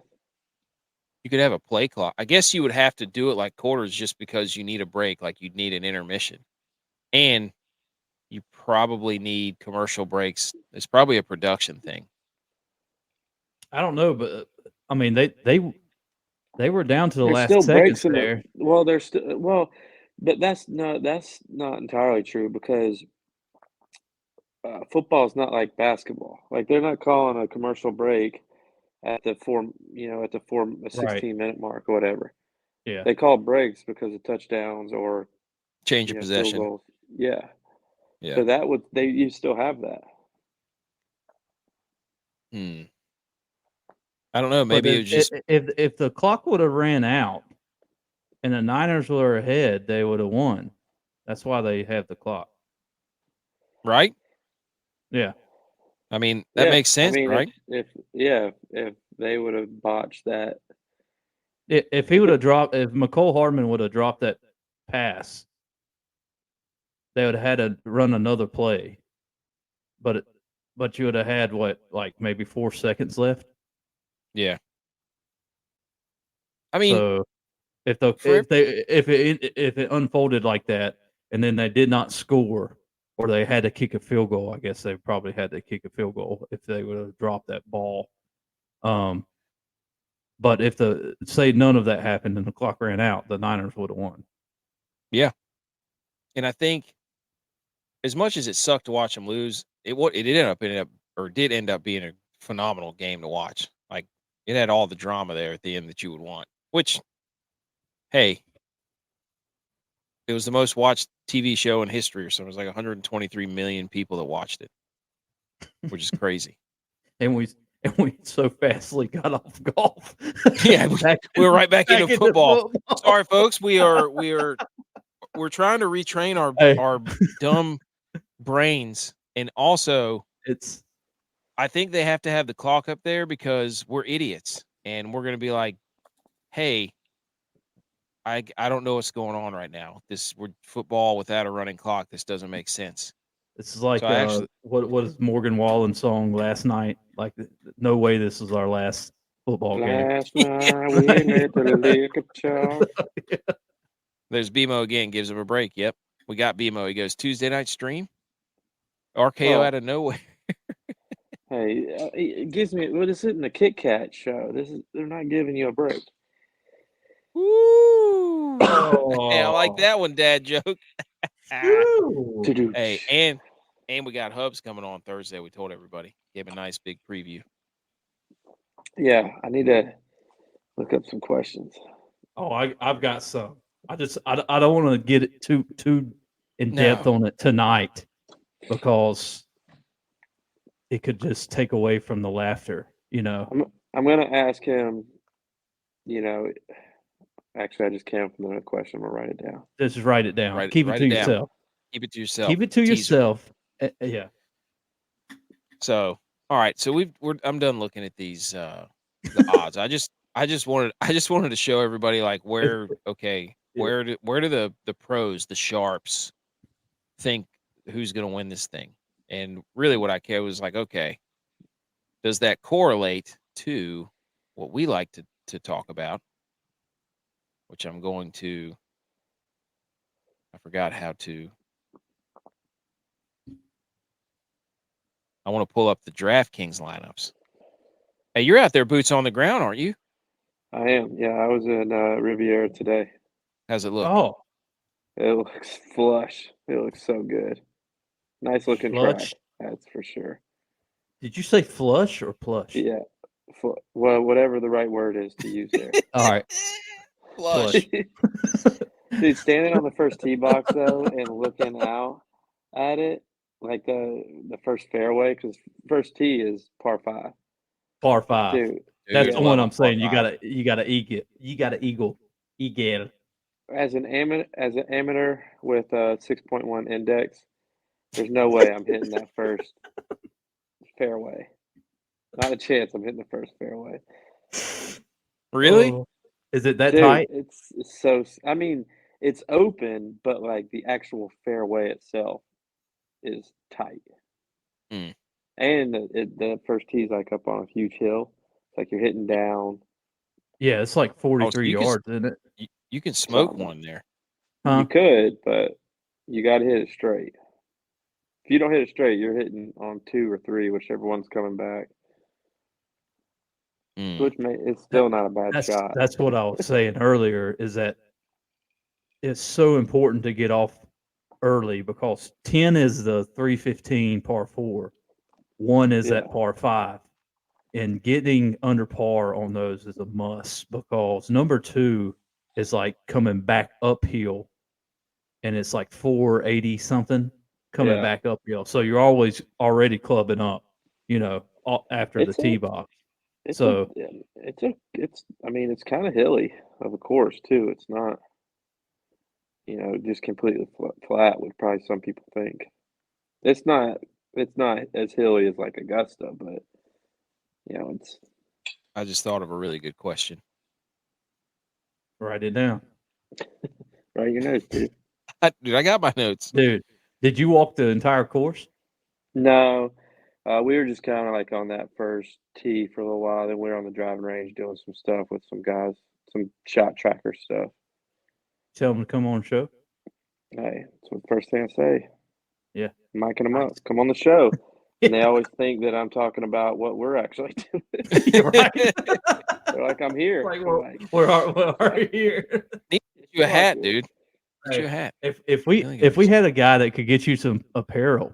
you could have a play clock. I guess you would have to do it like quarters just because you need a break, like you'd need an intermission. And you probably need commercial breaks. It's probably a production thing. I don't know, but I mean they were down to the There's last still seconds breaks in there. there's still but that's not entirely true because football is not like basketball. Like they're not calling a commercial break at the Right. 16-minute mark or whatever. Yeah. They call breaks because of touchdowns or Change of field possession. goals. Yeah. Yeah. So you still have that. I don't know. Maybe it was just if the clock would have ran out and the Niners were ahead, they would have won. That's why they have the clock. right. Yeah. I mean, that Yeah, makes sense, I mean, right? if they would have botched that, If he would have dropped, if McCole Hardman would have dropped that pass, they would have had to run another play. But you would have had what, like maybe 4 seconds left. Yeah. I mean, So if it unfolded like that, and then they did not score, or they had to kick a field goal, I guess they probably had to kick a field goal if they would have dropped that ball. But if say none of that happened and the clock ran out, the Niners would have won. yeah. And I think as much as it sucked to watch them lose, it did end up being a phenomenal game to watch. Like it had all the drama there at the end that you would want. Which, hey, it was the most watched TV show in history or something. It was like 123 million people that watched it, which is crazy. And we so fastly got off golf. Yeah, we were right back into football. Sorry, folks. We're trying to retrain our dumb brains, and also I think they have to have the clock up there because we're idiots, and we're going to be like, hey, I don't know what's going on right now. We're football without a running clock. This doesn't make sense. This is like what is Morgan Wallen's song last night? Like, no way this is our last football game. last night we made the liquor chalk. There's BMO again, gives him a break. Yep, we got BMO. He goes Tuesday night stream. RKO out of nowhere. Hey, it gives me. Well, this isn't a Kit Kat show. They're not giving you a break. Woo! Hey, I like that one, dad joke. Hey, and we got Hubs coming on Thursday. We told everybody. Gave a nice big preview. Yeah, I need to look up some questions. Oh, I've got some. I don't want to get it too in depth on it tonight because it could just take away from the laughter. You know, I'm gonna ask him. Actually, I just came up with another question. I'm gonna write it down. Just write it down. Keep it to yourself. Keep it to yourself. Keep it to yourself. Yeah. So, all right. So I'm done looking at these the odds. I just wanted to show everybody like where do the pros, the sharps, think who's going to win this thing? And really, what I care was like, okay, does that correlate to what we like to talk about? Which I'm going to. I forgot how to. I want to pull up the DraftKings lineups. Hey, you're out there, boots on the ground, aren't you? I am. Yeah, I was in Riviera today. How's it look? Oh, it looks flush. It looks so good. Nice looking track. That's for sure. Did you say flush or plush? Yeah. Well, whatever the right word is to use there. All right. Flush. Dude, standing on the first tee box though and looking out at it, like the first fairway, because first tee is par 5. Par 5. Dude, that's the one I'm saying. You gotta eagle. You gotta eagle. As an amateur with a 6.1 index, there's no way I'm hitting that first fairway. Not a chance I'm hitting the first fairway. Really? Oh. Is it that tight? It's so. I mean, it's open, but like the actual fairway itself is tight. Mm. And the first tee's like up on a huge hill. It's like you're hitting down. Yeah, it's like Oh, so 43 yards, isn't it? you can smoke Something. one there. Huh? You could, but you got to hit it straight. If you don't hit it straight, you're hitting on 2 or 3, whichever one's coming back. Mm. It's still not a bad shot. That's what I was saying earlier, is that it's so important to get off early because 10 is the 315 par 4. 1 is Yeah. that par 5. And getting under par on those is a must because number 2 is like coming back uphill and it's like 480 something coming Yeah. back uphill. So you're always already clubbing up, after the It's tee a box. it's So I mean, it's kind of hilly of a course too. It's not, just completely flat, would probably some people think. It's not as hilly as like Augusta, but it's I just thought of a really good question. write it down. right your nose, dude. Dude, I got my notes. Dude, did you walk the entire course? No, we were just kind of like on that first tee for a little while. Then we were on the driving range doing some stuff with some guys, some shot tracker stuff. Tell them to come on the show. Hey, that's what the first thing I say. Yeah. Miking them Nice. up. Come on the show. And they always think that I'm talking about what we're actually doing. You're right. They're like, I'm here. Like, I'm like, we are you here? Need to get you a Fuck hat, it. dude. Get you a hat. If Really we good. had a guy that could get you some apparel,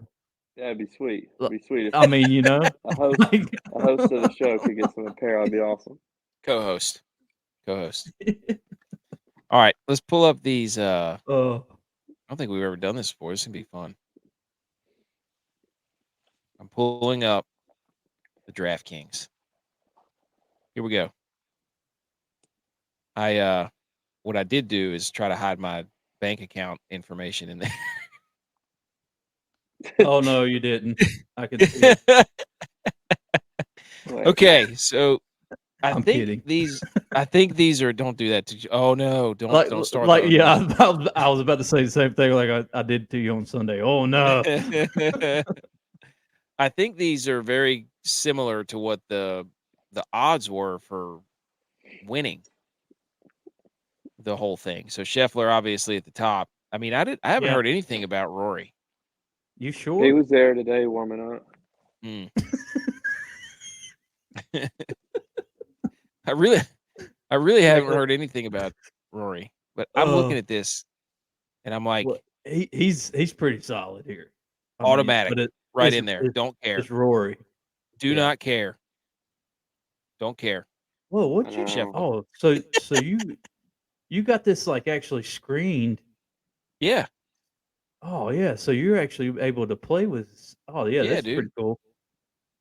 that'd be sweet. It'd be sweet if I mean, a host like, a host of the show could get some apparel. That'd be awesome. Co-host. All right, let's pull up these. I don't think we've ever done this before. This is gonna be fun. I'm pulling up the DraftKings. Here we go. What I did do is try to hide my bank account information in there. oh no, you didn't. I can see it. Like, Okay, so I I'm think kidding. these are. Don't do that to you. Oh no! Don't start. Like, the yeah, no. I was about to say the same thing. Like I did to you on Sunday. Oh no. I think these are very similar to what the odds were for winning the whole thing. So Scheffler obviously at the top. I mean, I haven't Yeah. heard anything about Rory. You he sure? was there today warming up. Mm. I really haven't heard anything about Rory. But I'm looking at this and I'm like, well, he's pretty solid here. I mean, automatic, but right in there. Don't care. It's Rory. Do not care. Don't care. Well, what you? Scheffler. Oh, so you got this like actually screened. Yeah. Oh yeah, so you're actually able to play with. Oh yeah, Yeah, that's dude. pretty cool.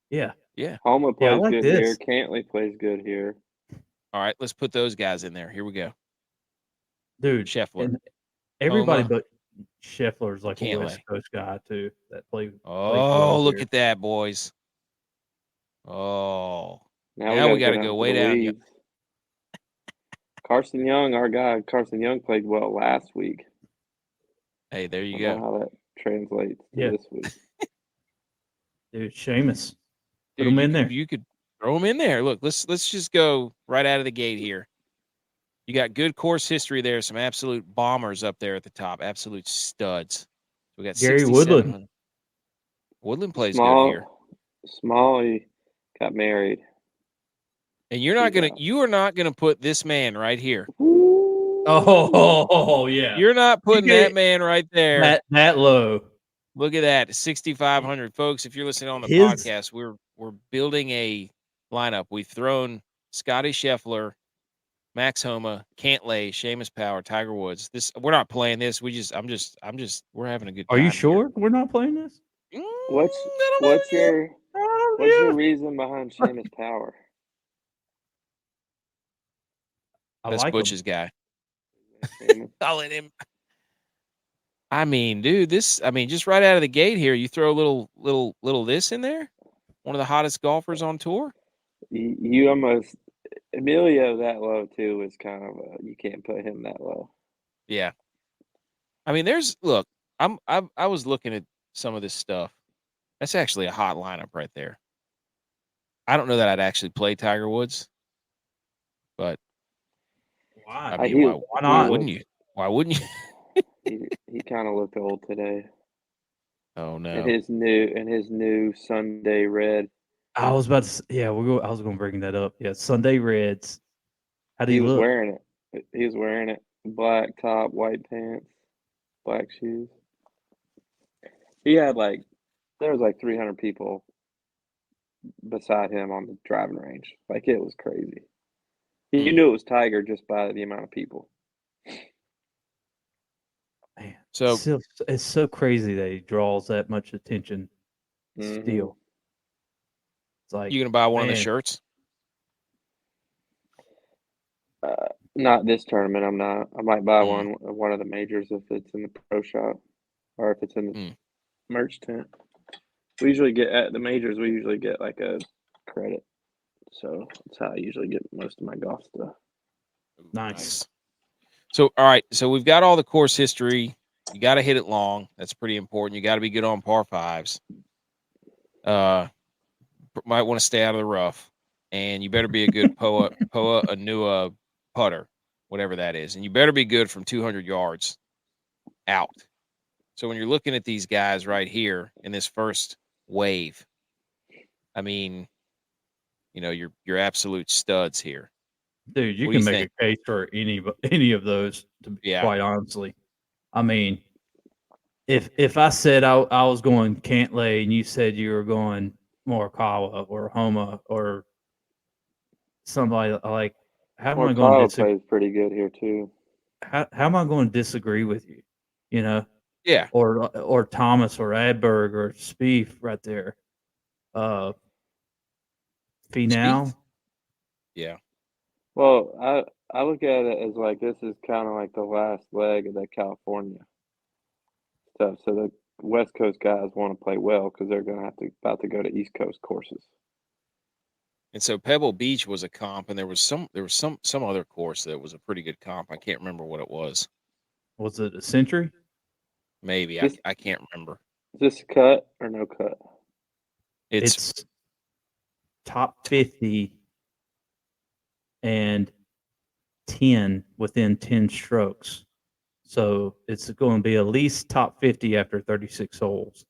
Yeah. Yeah. Homa Yeah, I plays like good this. here. Cantley plays good here. All right, let's put those guys in there. Here we go. Dude, Scheffler. and everybody Homa. but Scheffler's like a Cantlay. West Coast guy too that plays Oh, well look here. at that, boys. Oh. Now we got to down go to way the down. weeds. Carson Young, our guy, Carson Young played well last week. Hey, there I you don't know go. how that translates to this week. Dude, Seamus. Put Dude, him in there. You could throw them in there. Look, let's just go right out of the gate here. You got good course history there. Some absolute bombers up there at the top. Absolute studs. We got Gary 67. Woodland. Woodland plays good here. Smalley got married. And you are not gonna put this man right here. Oh yeah. You're not putting that man right there. That low. Look at that, 6,500 folks. If you're listening on the His- podcast, we're building a lineup. We've thrown Scotty Scheffler, Max Homa, Cantlay, Seamus Power, Tiger Woods. We're not playing this. We're having a good time. Are you sure we're not playing this? What's your reason behind Seamus Power? That's like Butch's him. guy. I'll let him. I mean, dude, just right out of the gate here, you throw a little this in there. One of the hottest golfers on tour. You almost Emilio that low too is kind of you can't put him that low. Yeah. I mean, I was looking at some of this stuff, That's actually a hot lineup right there. I don't know that I'd actually play Tiger Woods, but Why? I mean, He- why Why he not? wouldn't you? Why wouldn't you? he kind of looked old today Oh in no. his new Sunday red. I was about to. Yeah, I was going to bring that up. Yeah, Sunday Reds. How did He he was look? wearing it. He was wearing it. Black top, white pants, black shoes. He had there was 300 people beside him on the driving range. Like, it was crazy. You Hmm. knew it was Tiger just by the amount of people. Man, So it's so crazy that he draws that much attention. Mhm. Still, it's like, you gonna buy one of the man, shirts? Not this tournament. I'm not. I might buy Mm. one of the majors if it's in the pro shop or if it's in the Mm. merch tent. We usually get at the majors. We usually get a credit, so that's how I usually get most of my golf stuff. nice. So, all right. So we've got all the course history. You got to hit it long. That's pretty important. You got to be good on par fives. Might want to stay out of the rough, and you better be a good Poa Anua putter, whatever that is, and you better be good from 200 yards out. So when you're looking at these guys right here in this first wave, I mean, you're absolute studs here. Dude, you What do you can make think? a case for any of those. Yeah. Quite honestly, I mean, if I said I was going Cantlay and you said you were going Morikawa or Homa or somebody like, how am I going to Morikawa plays pretty good here too. how am I going to disagree with you? You know, Yeah. or Thomas or Adberg or Spieth right there. Finau. Spieth? Yeah. Well, I look at it as this is kind of the last leg of that California stuff. So the West Coast guys want to play well because they're going to about to go to East Coast courses. And so Pebble Beach was a comp, and there was some other course that was a pretty good comp. I can't remember what it was. Was it a Century? Maybe This I can't remember. is this cut or no cut? It's top 50 and 10 within 10 strokes. So it's going to be at least top 50 after 36 holes.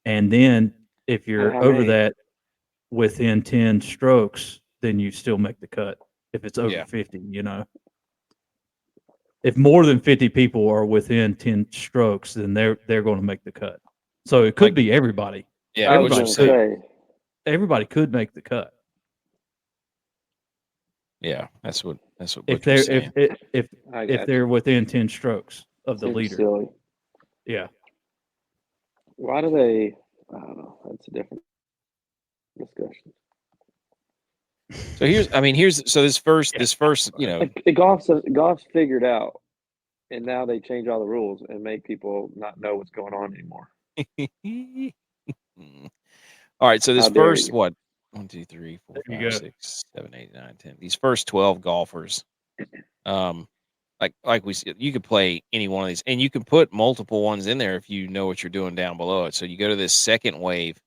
And then if you're how over many? that within 10 strokes, then you still make the cut if it's over Yeah. 50, If more than 50 people are within 10 strokes, then they're going to make the cut. So it could be everybody. Yeah, I was what going you're to saying. say. Everybody could make the cut. Yeah, that's what If you're they're saying. if they're within 10 strokes of the Seems leader. silly. Yeah. Why do they? I don't know. That's a different discussion. So this first, Golf's figured out, and now they change all the rules and make people not know what's going on anymore. All right, so this How dare first you. what 1, 2, 3, 4, There you 5, go. 6, 7, 8, 9, 10. These first 12 golfers, like we said, you could play any one of these, and you can put multiple ones in there if you know what you're doing down below it. So you go to this second wave.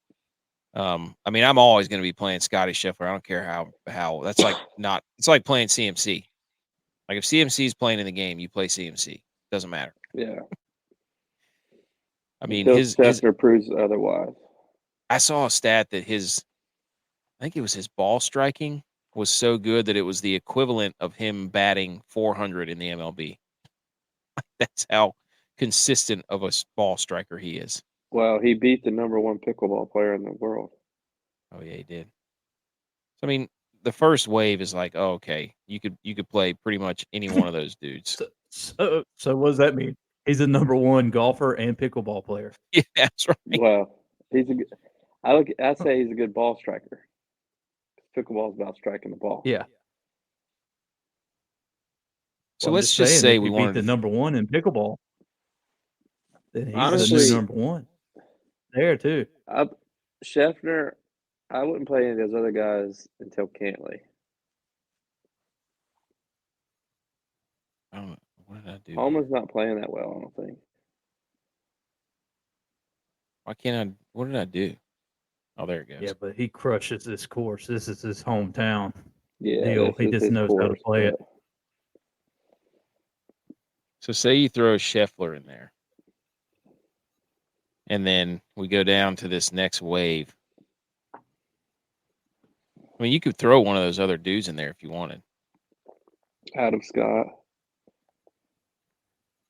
I mean, I'm always going to be playing Scotty Scheffler. I don't care how that's it's like playing CMC. Like if CMC is playing in the game, you play CMC. Doesn't matter. Yeah. I mean, Until Scheffler proves otherwise. I saw a stat that I think it was his ball striking was so good that it was the equivalent of him batting 400 in the MLB. That's how consistent of a ball striker he is. Well, he beat the number one pickleball player in the world. Oh yeah, he did. So, I mean, the first wave is like, oh, okay, you could play pretty much any one of those dudes. So what does that mean? He's the number one golfer and pickleball player. Yeah, that's right. Well, I'd say he's a good ball striker. Pickleball is about striking the ball. Yeah. So Well, let's just say if we he beat wanted the to. number one in pickleball, then he's the Honestly, new number one there too. Scheffner, I wouldn't play any of those other guys until Cantlay. What did I do? Homa's not playing that well, I don't think. Why can't I? What did I do? Oh, there it goes. Yeah, but he crushes this course. This is his hometown Yeah, deal. He this is just his knows how to course, play it. but So say you throw Scheffler in there, and then we go down to this next wave. I mean, you could throw one of those other dudes in there if you wanted. Adam Scott.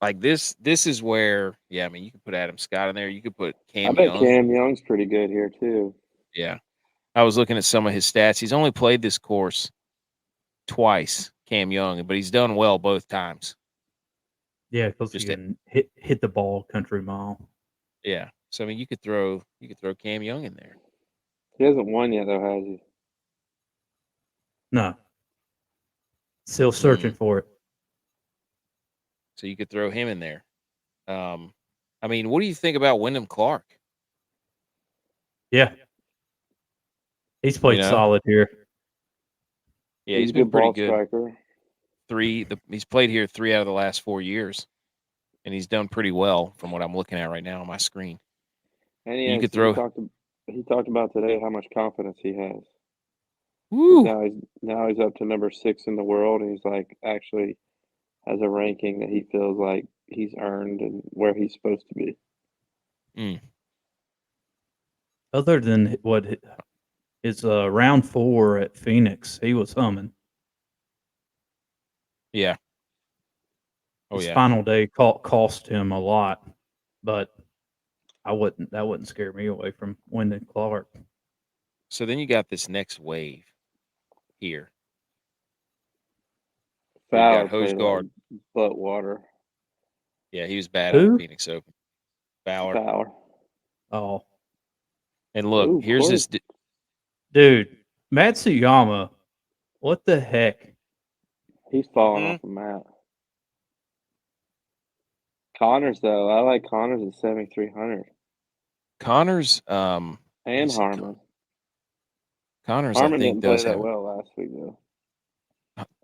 Like this is where, yeah, I mean, you could put Adam Scott in there. You could put I Cam bet Young. Cam Young's pretty good here too. Yeah. I was looking at some of his stats. He's only played this course twice, Cam Young, but he's done well both times. Yeah, because he Just can hit the ball country mile. Yeah. So I mean, you could throw Cam Young in there. He hasn't won yet though, has he? No. Still searching for it. So you could throw him in there. I mean, what do you think about Wyndham Clark? Yeah. He's played solid here. Yeah, he's a been good pretty ball good. striker. He's played here 3 out of the last 4 years, and he's done pretty well from what I'm looking at right now on my screen. And you could throw. He talked about today how much confidence he has. Woo! Now he's up to number 6 in the world, and he's like actually has a ranking that he feels like he's earned and where he's supposed to be. Other than what is round 4 at Phoenix, he was humming. Yeah. His final day cost him a lot, but that wouldn't scare me away from Wyndham Clark. So then you got this next wave here. Fowler played like butt water. Yeah, he was bad at the Phoenix Open. Fowler. Oh. And look, here's this dude, Matsuyama. What the heck? He's falling off the map. Connors, though, I like Connors at 7,300. Connors, and Harmon. Connors, Harmon I think, didn't play that well last week, though.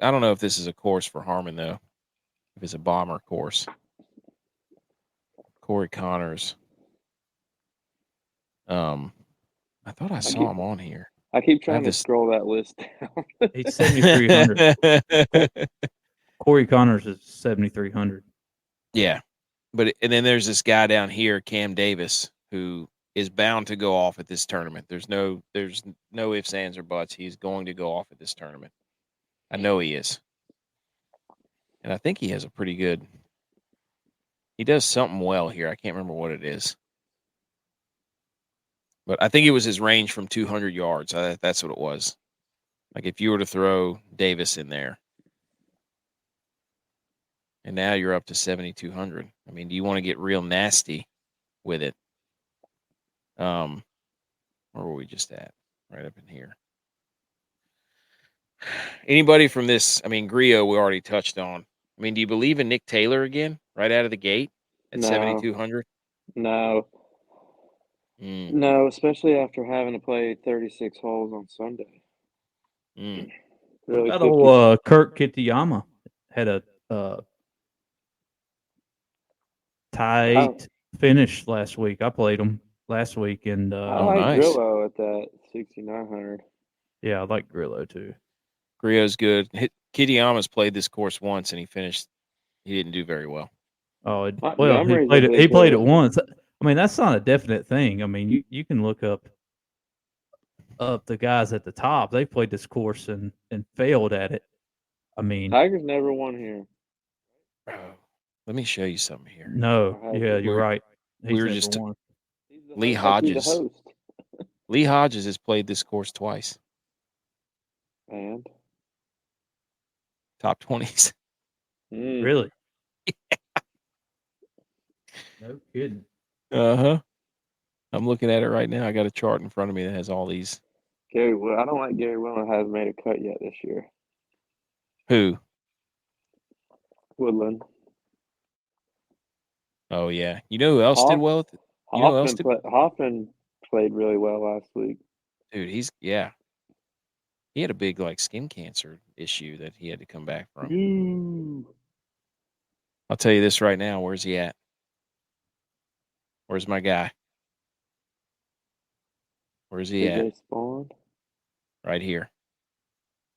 I don't know if this is a course for Harmon, though. If it's a bomber course. Corey Connors. I thought I saw him on here. I keep trying to scroll that list down. He's 7,300. Corey Connors is 7,300. Yeah. And then there's this guy down here, Cam Davis, who is bound to go off at this tournament. There's no ifs, ands, or buts. He's going to go off at this tournament. I know he is. And I think he has a pretty good – he does something well here. I can't remember what it is. But I think it was his range from 200 yards. That's what it was. Like if you were to throw Davis in there, and now you're up to 7,200. I mean, do you want to get real nasty with it? Where were we just at? Right up in here. Anybody from this? I mean, Grillo, we already touched on. I mean, do you believe in Nick Taylor again, right out of the gate at 7,200? No. No, especially after having to play 36 holes on Sunday. Really, that old Kurt Kitayama had a tight finish last week. I played him last week, and I like Grillo at that 6,900. Yeah, I like Grillo too. Grillo's good. Kitayama's played this course once, and he didn't do very well. Oh, well, he played it once. I mean, that's not a definite thing. I mean, you can look up the guys at the top. They played this course and failed at it. I mean, Tiger's never won here. Let me show you something here. No, yeah, you're right. We were just Lee Hodges. Lee Hodges has played this course twice. And top 20s. Really? Yeah. No kidding. I'm looking at it right now. I got a chart in front of me that has all these. Gary, well, I don't like Gary Woodland hasn't made a cut yet this year. Who? Woodland. Oh yeah. You know who else did well? Hoffman played really well last week. Dude, he had a big skin cancer issue that he had to come back from. I'll tell you this right now. Where's he at? Where's my guy? Where's he at? DJ Spawn. Right here.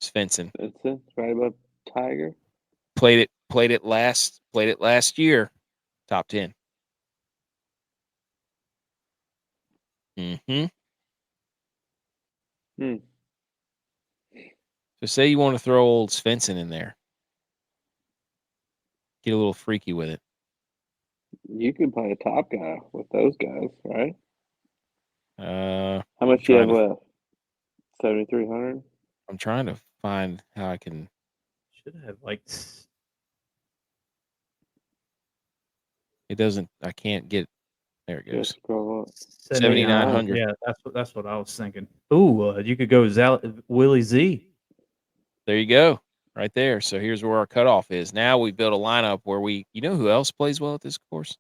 Svensson. Svensson, right above Tiger. Played it last year. Top 10. Mm-hmm. So say you want to throw old Svensson in there. Get a little freaky with it. You can play a top guy with those guys, right? How much do you have left? 7,300. I'm trying to find how I can. Should have like. It doesn't. I can't get. There it goes. Scroll up. 7,900. Yeah, that's what I was thinking. Ooh, you could go Willie Z. There you go, right there. So here's where our cutoff is. Now we built a lineup where you know who else plays well at this course?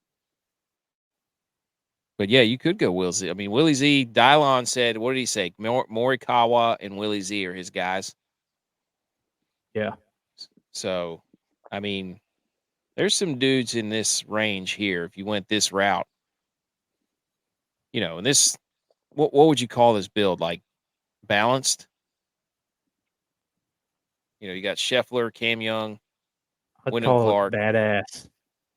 But yeah, you could go Willie Z. I mean, Willie Z. Dylon said, what did he say? Morikawa and Willie Z are his guys. Yeah. So, I mean, there's some dudes in this range here. If you went this route, and this, what would you call this build? Like balanced? You got Scheffler, Cam Young, I'd Wyndham call Clark, it badass.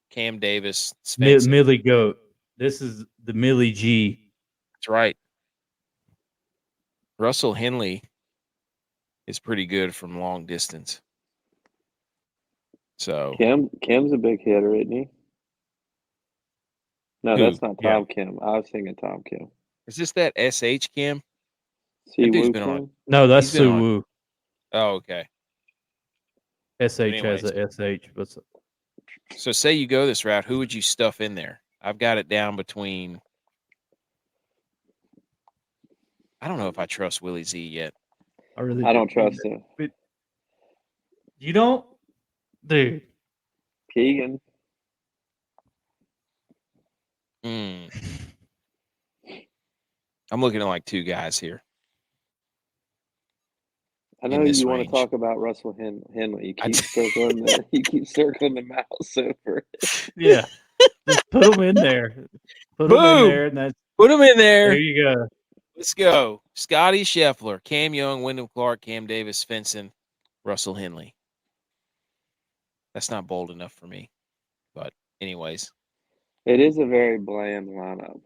Cam Davis, Svensson. Millie Goat. This is the Millie G. That's right. Russell Henley is pretty good from long distance. So Kim's a big hitter, isn't he? No, Who? that's not Tom Kim. I was thinking Tom Kim. Is this that SH Kim? Si-Woo been Kim? on. No, that's He's been on. Si-Woo. Oh, okay. SH Anyways. has a SH, but So say you go this route, who would you stuff in there? I've got it down between. I don't know if I trust Willie Z yet. I don't trust him. But you don't, dude. Keegan. I'm looking at like two guys here. I know you want to talk about Russell Henley. You keep circling the mouse over. Yeah, just put them in there. Put them in there, and that's put them in there. There you go. Let's go. Scotty Scheffler, Cam Young, Wyndham Clark, Cam Davis, Svensson, Russell Henley. That's not bold enough for me, but anyways, it is a very bland lineup.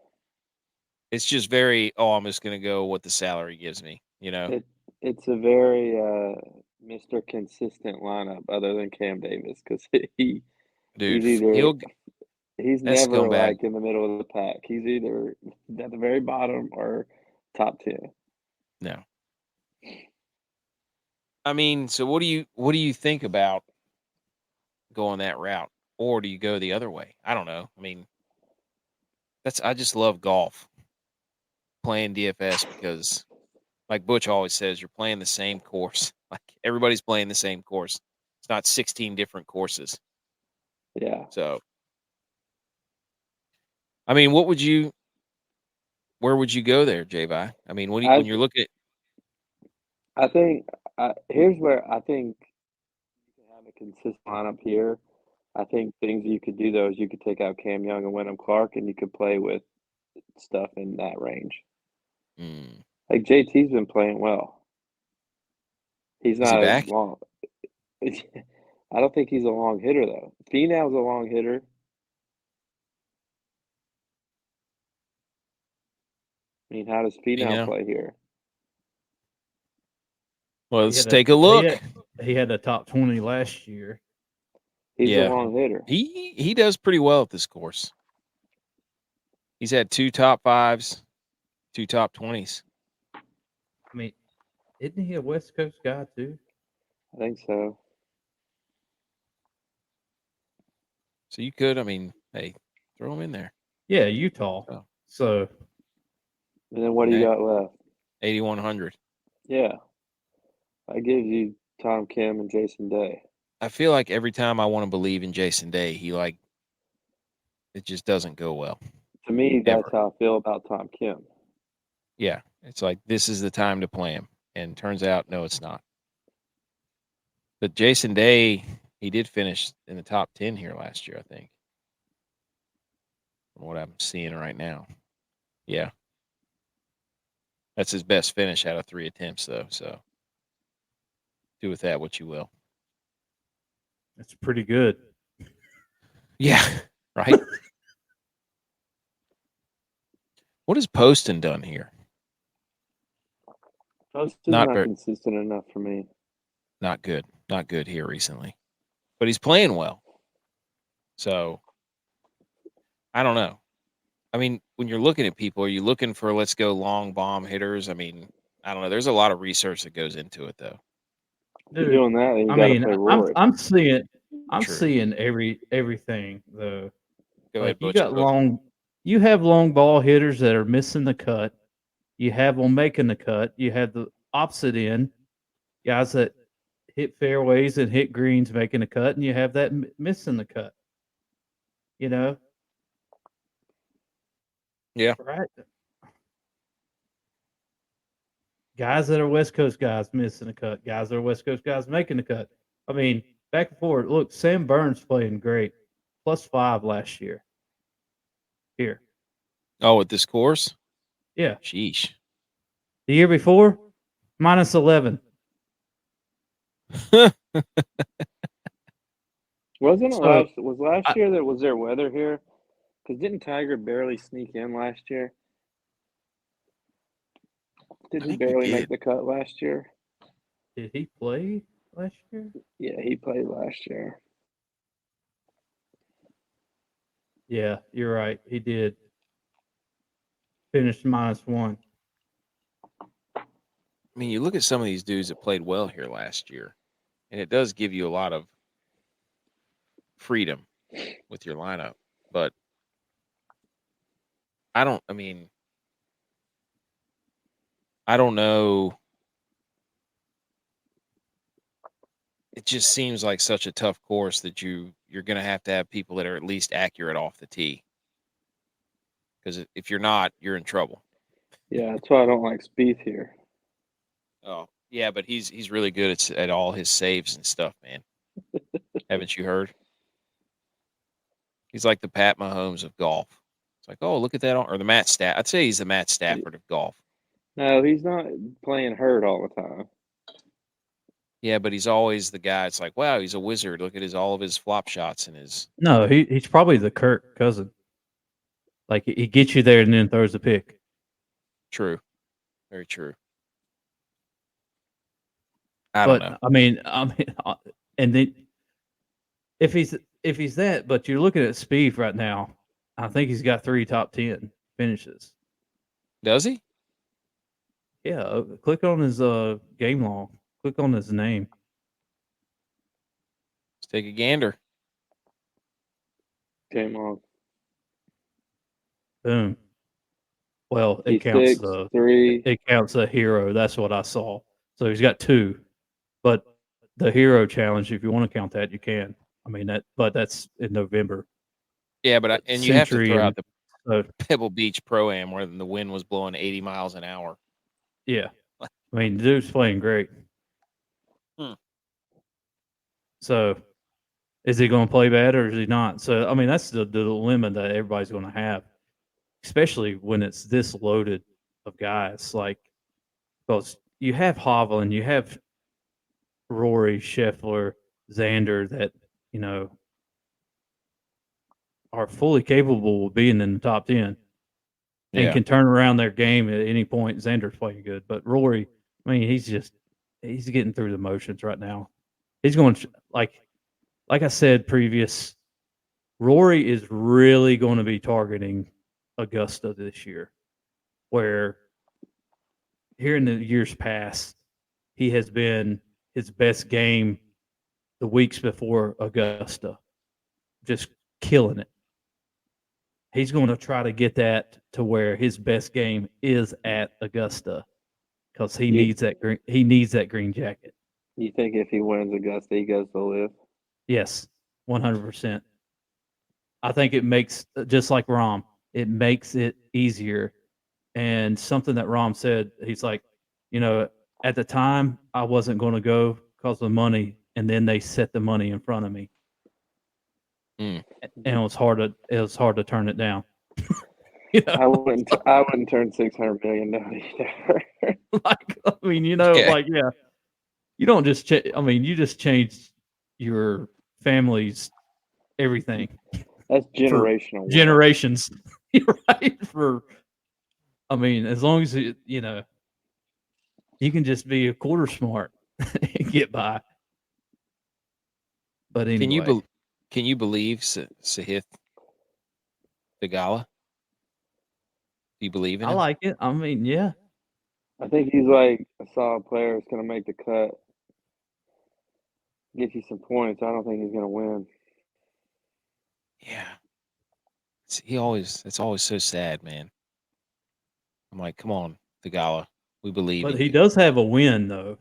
It's just very. I'm just gonna go what the salary gives me. It's a very Mr. Consistent lineup, other than Cam Davis, because he's never like in the middle of the pack. He's either at the very bottom or top 10. No. I mean, so what do you think about going that route, or do you go the other way? I don't know. I mean, I just love golf, playing DFS, because, like Butch always says, you're playing the same course. Like everybody's playing the same course. It's not 16 different courses. Yeah. So, I mean, where would you go there, J-Vi? I mean, when you're looking at. I think here's where I think you can have a consistent lineup here. I think things you could do, though, is you could take out Cam Young and Wyndham Clark, and you could play with stuff in that range. Like JT's been playing well. He's not as long. I don't think he's a long hitter, though. Finau's a long hitter. I mean, how does Finau play here? Well, let's take a look. He had the top 20 last year. He's a long hitter. He does pretty well at this course. He's had 2 top 5s, 2 top 20s. I mean, isn't he a West Coast guy too? I think so. So you could, I mean, hey, throw him in there. Yeah, Utah. Oh. So. And then what do you got left? 8,100. Yeah. That gives you Tom Kim and Jason Day. I feel like every time I want to believe in Jason Day, it just doesn't go well. To me, that's how I feel about Tom Kim. Yeah. It's like, this is the time to play him. And turns out, no, it's not. But Jason Day, he did finish in the top 10 here last year, I think. From what I'm seeing right now. Yeah. That's his best finish out of 3 attempts, though. So do with that what you will. That's pretty good. Yeah, right. What has Poston done here? Poston's Not not very- consistent enough for me. Not good. Not good here recently. But he's playing well. So I don't know. I mean, when you're looking at people, are you looking for let's go long bomb hitters? I mean, I don't know. There's a lot of research that goes into it, though. If you're doing that, then you I got to mean, play Rory. I'm True. seeing everything though. Go Like ahead, you Butch. got you have long ball hitters that are missing the cut. You have them making the cut. You have the opposite end, guys that hit fairways and hit greens making the cut, and you have that missing the cut. You know? Yeah. Right. Guys that are West Coast guys missing the cut. Guys that are West Coast guys making the cut. I mean, back and forth. Look, Sam Burns playing great. +5 last year. Here. Oh, with this course? Yeah. Sheesh. The year before, -11. Wasn't it So, last year that was there weather here? Because didn't Tiger barely sneak in last year? Did he think he barely did. make the cut last year? Did he play last year? Yeah, he played last year. Yeah, you're right. He did. Finished -1. I mean, you look at some of these dudes that played well here last year, and it does give you a lot of freedom with your lineup. But I don't know. It just seems like such a tough course that you're going to have people that are at least accurate off the tee. Because if you're not, you're in trouble. Yeah, that's why I don't like Spieth here. Oh, yeah, but he's really good at all his saves and stuff, man. Haven't you heard? He's like the Pat Mahomes of golf. It's like, oh, look at that, or the Matt Stafford. I'd say he's the Matt Stafford of golf. No, he's not playing hurt all the time. Yeah, but he's always the guy. It's like, wow, he's a wizard. Look at all of his flop shots and his. No, he's probably the Kirk cousin. Like he gets you there and then throws the pick. True, very true. I don't know. I mean, and then if he's that, but you're looking at Spieth right now, I think he's got 3 top 10 finishes. Does he? Yeah, click on his game log. Click on his name. Let's take a gander. Game log. Boom. Well, it P6, counts 3. it counts a hero. That's what I saw. So he's got 2, but the hero challenge, if you want to count that, you can. I mean but that's in November. Yeah, but you have to throw out the Pebble Beach Pro-Am where the wind was blowing 80 miles an hour. Yeah, I mean, the dude's playing great. So, is he going to play bad or is he not? So, I mean, that's the dilemma that everybody's going to have, especially when it's this loaded of guys. Like, because you have Hovland, you have Rory, Scheffler, Xander that, are fully capable of being in the top 10 and can turn around their game at any point. Xander's playing good, but Rory, I mean, he's getting through the motions right now. He's going like I said previous, Rory is really going to be targeting Augusta this year, where here in the years past, he has been his best game the weeks before Augusta, just killing it. He's going to try to get that to where his best game is at Augusta because he needs that green. He needs that green jacket. You think if he wins Augusta, he goes to live? Yes, 100%. I think it makes, just like Rahm, it makes it easier. And something that Rahm said, he's like, at the time I wasn't going to go because of the money, and then they set the money in front of me. And it was hard to turn it down. I wouldn't turn 600 million down either. Like, I mean, Yeah. like, yeah, you don't just. I mean, you just changed your family's everything That's for generational wealth. generations, right? I mean, as long as you can just be a quarter smart and get by. But anyway, Can you believe Sahith Theegala? Do you believe in I him? like it. I mean, yeah. I think he's like a solid player that's going to make the cut, get you some points. I don't think he's going to win. Yeah. It's always so sad, man. I'm like, come on, Theegala. We believe But in he you. does have a win though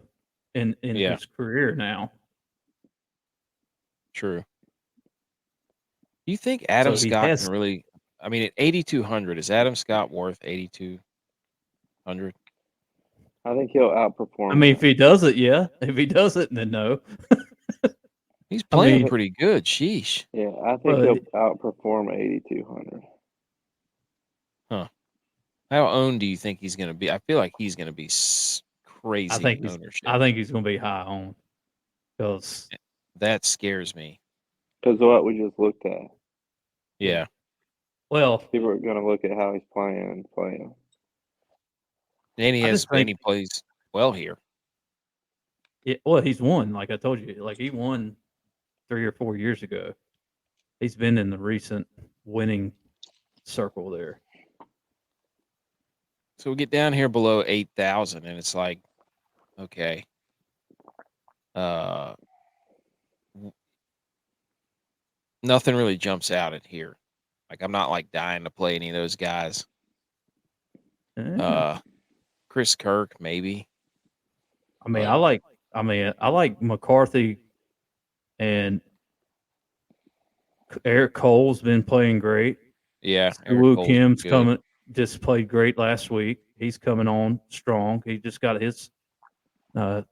in Yeah. his career now. True. Do you think Adam So he Scott has. can really? I mean, at 8,200, is Adam Scott worth 8,200? I think he'll outperform. I mean, that. if he does it, yeah. If he doesn't, then no. He's I playing mean, pretty good. Sheesh. Yeah, I think well, he'll outperform 8,200. Huh. How owned do you think he's going to be? I feel like he's going to be crazy ownership. I think he's going to be high on because That scares me. Because what we just looked at. Yeah. well, People are going to look at how he's playing. And I just think he plays well here. well, he's won. Like I told you, like he won 3 or 4 years ago. He's been in the recent winning circle there. So we get down here below 8,000 and it's like, okay. Nothing really jumps out at here. Like I'm not like dying to play any of those guys. Chris Kirk, maybe. I mean, but- I like McCarthy, and Eric Cole's been playing great. Yeah, Woo Cole's Kim's good. coming, just played great last week. He's coming on strong. He just got his. What'd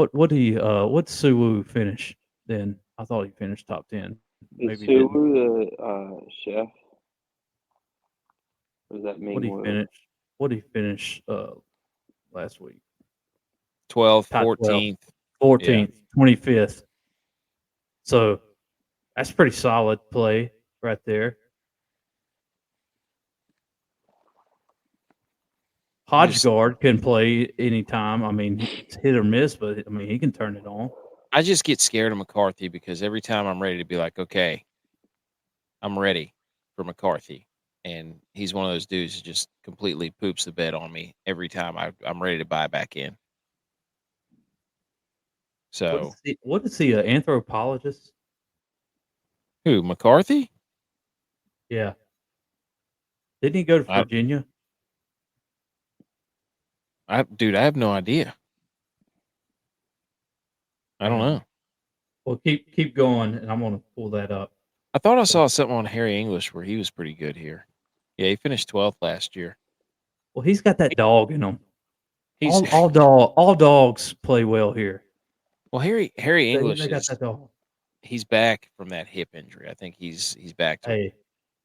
Suwoo finish? Then I thought he finished top 10. Is Maybe he didn't. Sulu the chef? Or does that mean What did he finish? Last week. 12th, Top 14th. 14th, 25th. So that's pretty solid play right there. Hodgegaard can play anytime. I mean, it's hit or miss, but I mean, he can turn it on. I just get scared of McCarthy because every time I'm ready to be like, okay, I'm ready for McCarthy. And he's one of those dudes who just completely poops the bed on me every time I'm ready to buy back in. So What is he, an anthropologist? who, McCarthy? Yeah. Didn't he go to Virginia? Dude, I have no idea. I don't know. Well, keep going, and I'm gonna pull that up. I thought I saw something on Harry English where he was pretty good here. Yeah, he finished 12th last year. Well, he's got that dog in him. He's All dogs play well here. well, Harry English They got that dog. He's back from that hip injury. I think he's back to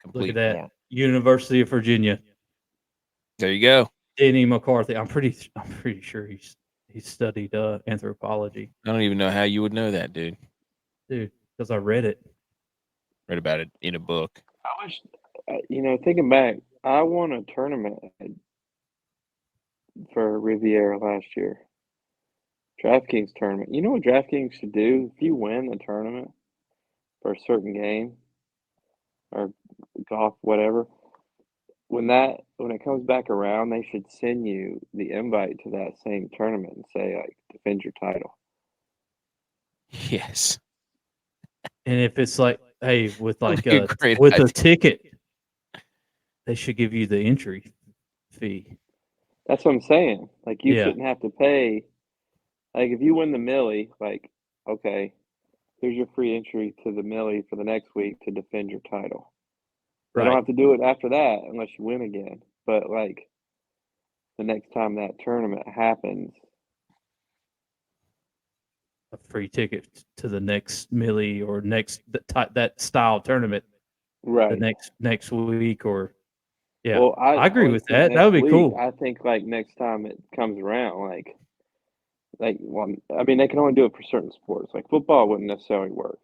complete look at that. form. University of Virginia. There you go. Denny McCarthy. I'm pretty sure he studied anthropology. I don't even know how you would know that, dude. Dude, because I read it. Read about it in a book. I wish, thinking back, I won a tournament for Riviera last year. DraftKings tournament. You know what DraftKings should do? If you win the tournament for a certain game or golf, whatever, when it comes back around, they should send you the invite to that same tournament and say, like, defend your title. Yes. And if it's like, hey, with like a great with idea. a ticket, they should give you the entry fee. That's what I'm saying. Like, you shouldn't have to pay. Like, if you win the Millie, like, okay, here's your free entry to the Millie for the next week to defend your title. You don't have to do it after that unless you win again. But, like, the next time that tournament happens, a free ticket to the next Millie or that style tournament, right? The next week or Yeah, Well, I agree with honestly, that. That would next be week, cool. I think like next time it comes around, well, I mean, they can only do it for certain sports. Like football wouldn't necessarily work.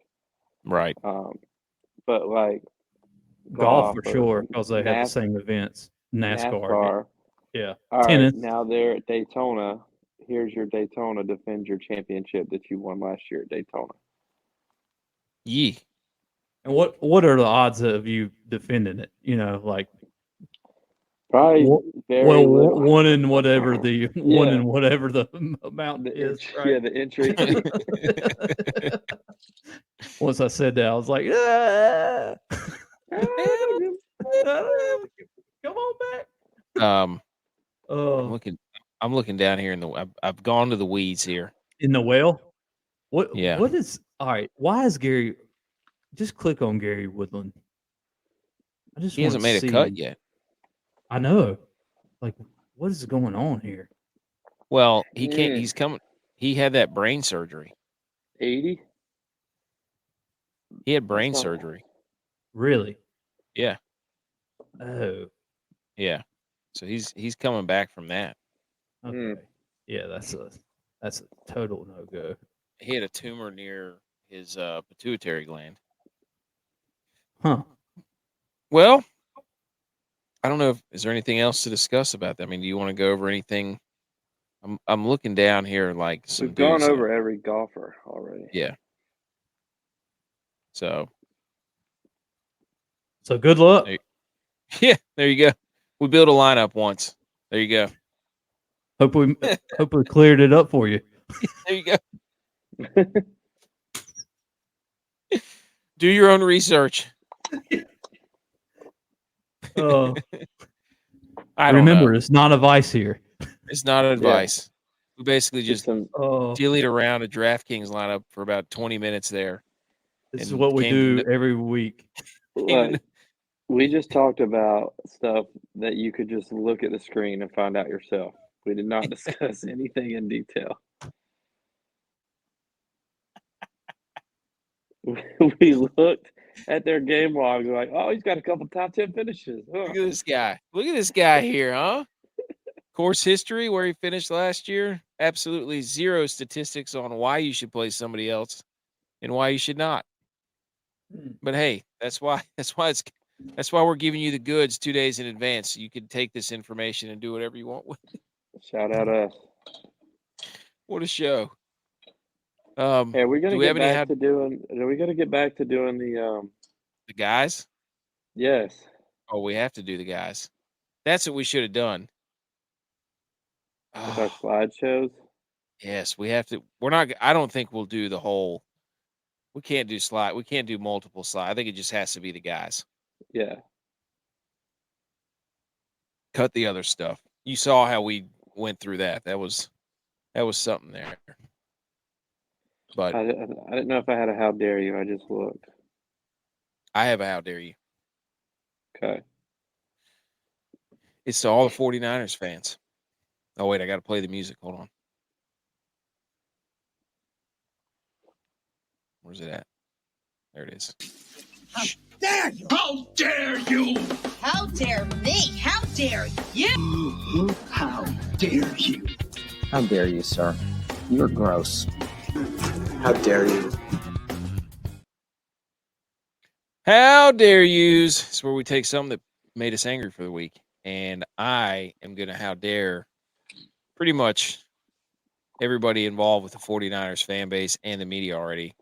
Right. But like Golf golf for or sure because they have the same events. NASCAR, NASCAR. yeah, All right, tennis. now they're at Daytona. Here's your Daytona. Defend your championship that you won last year at Daytona. Yee. And what are the odds of you defending it? You know, like Probably very little. one in whatever the one Yeah, in whatever the amount is, right? the entry. Once I said that, I was like, ah, come on back. I'm Oh, looking down here I've gone to the weeds here. in the whale. Yeah. What is all right? Why is Gary? Just click on Gary Woodland. I just He want hasn't to made a see. cut yet. I know. Like, what is going on here? Well, he can't. He's coming. He had that brain surgery. 80. He had brain That's not- surgery. Really? Yeah. Oh, Yeah. So he's coming back from that. okay. Yeah, that's a total no go. He had a tumor near his pituitary gland. Huh? Well, I don't know. Is there anything else to discuss about that? I mean, do you want to go over anything? I'm looking down here like some We've gone dudes. over every golfer already. Yeah. So good luck. yeah, there you go. We built a lineup once. There you go. Hope we cleared it up for you. There you go. Do your own research. I don't remember, know. it's not advice here. It's not advice. We basically just some dillied around a DraftKings lineup for about 20 minutes there. This is and what we came to do every week. like we just talked about stuff that you could just look at the screen and find out yourself. We did not discuss anything in detail. We looked at their game logs like, oh, he's got a couple top 10 finishes. Huh. Look at this guy. Look at this guy here, huh? Course history, where he finished last year. Absolutely zero statistics on why you should play somebody else and why you should not. But hey, that's why we're giving you the goods 2 days in advance. You can take this information and do whatever you want with it. Shout out us. What a show. Hey, are we gonna do we have any are we gonna get back to doing the guys? yes. Oh, we have to do the guys. That's what we should have done. With our slideshows? Yes, we have to. I don't think we'll do the whole. We can't do slide. We can't do multiple slide. I think it just has to be the guys. Yeah. Cut the other stuff. You saw how we went through that. That was something there. But I didn't know if I had a how dare you. I just looked. I have a how dare you. Okay. It's to all the 49ers fans. Oh, wait, I got to play the music. Hold on. Where's it at? There it is. How dare you! How dare you! How dare me! How dare you! How dare you! How dare you, sir? You're gross. How dare you! How dare yous? It's where we take something that made us angry for the week. And I am going to how dare pretty much everybody involved with the 49ers fan base and the media already.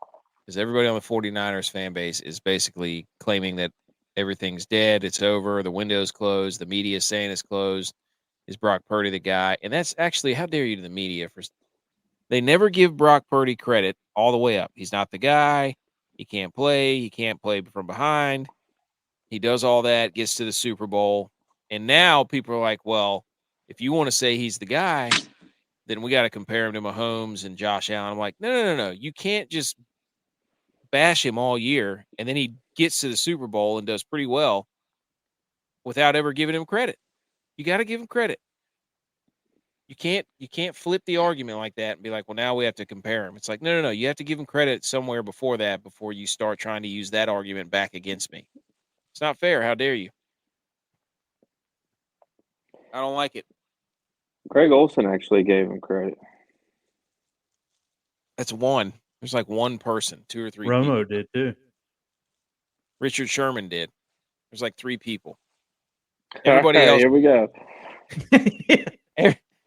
Because everybody on the 49ers fan base is basically claiming that everything's dead, it's over, the window's closed, the media is saying it's closed. Is Brock Purdy the guy? And that's actually, how dare you to the media. They never give Brock Purdy credit all the way up. He's not the guy. He can't play. He can't play from behind. He does all that, gets to the Super Bowl. And now people are like, well, if you want to say he's the guy, then we got to compare him to Mahomes and Josh Allen. I'm like, no. You can't just bash him all year, and then he gets to the Super Bowl and does pretty well without ever giving him credit. You got to give him credit. You can't flip the argument like that and be like, well, now we have to compare him. It's like, no. You have to give him credit somewhere before that, before you start trying to use that argument back against me. It's not fair. How dare you? I don't like it. Greg Olson actually gave him credit. That's one. There's like one person, 2 or 3 people. Romo did too. Richard Sherman did. There's like 3 people. Everybody else. Here we go.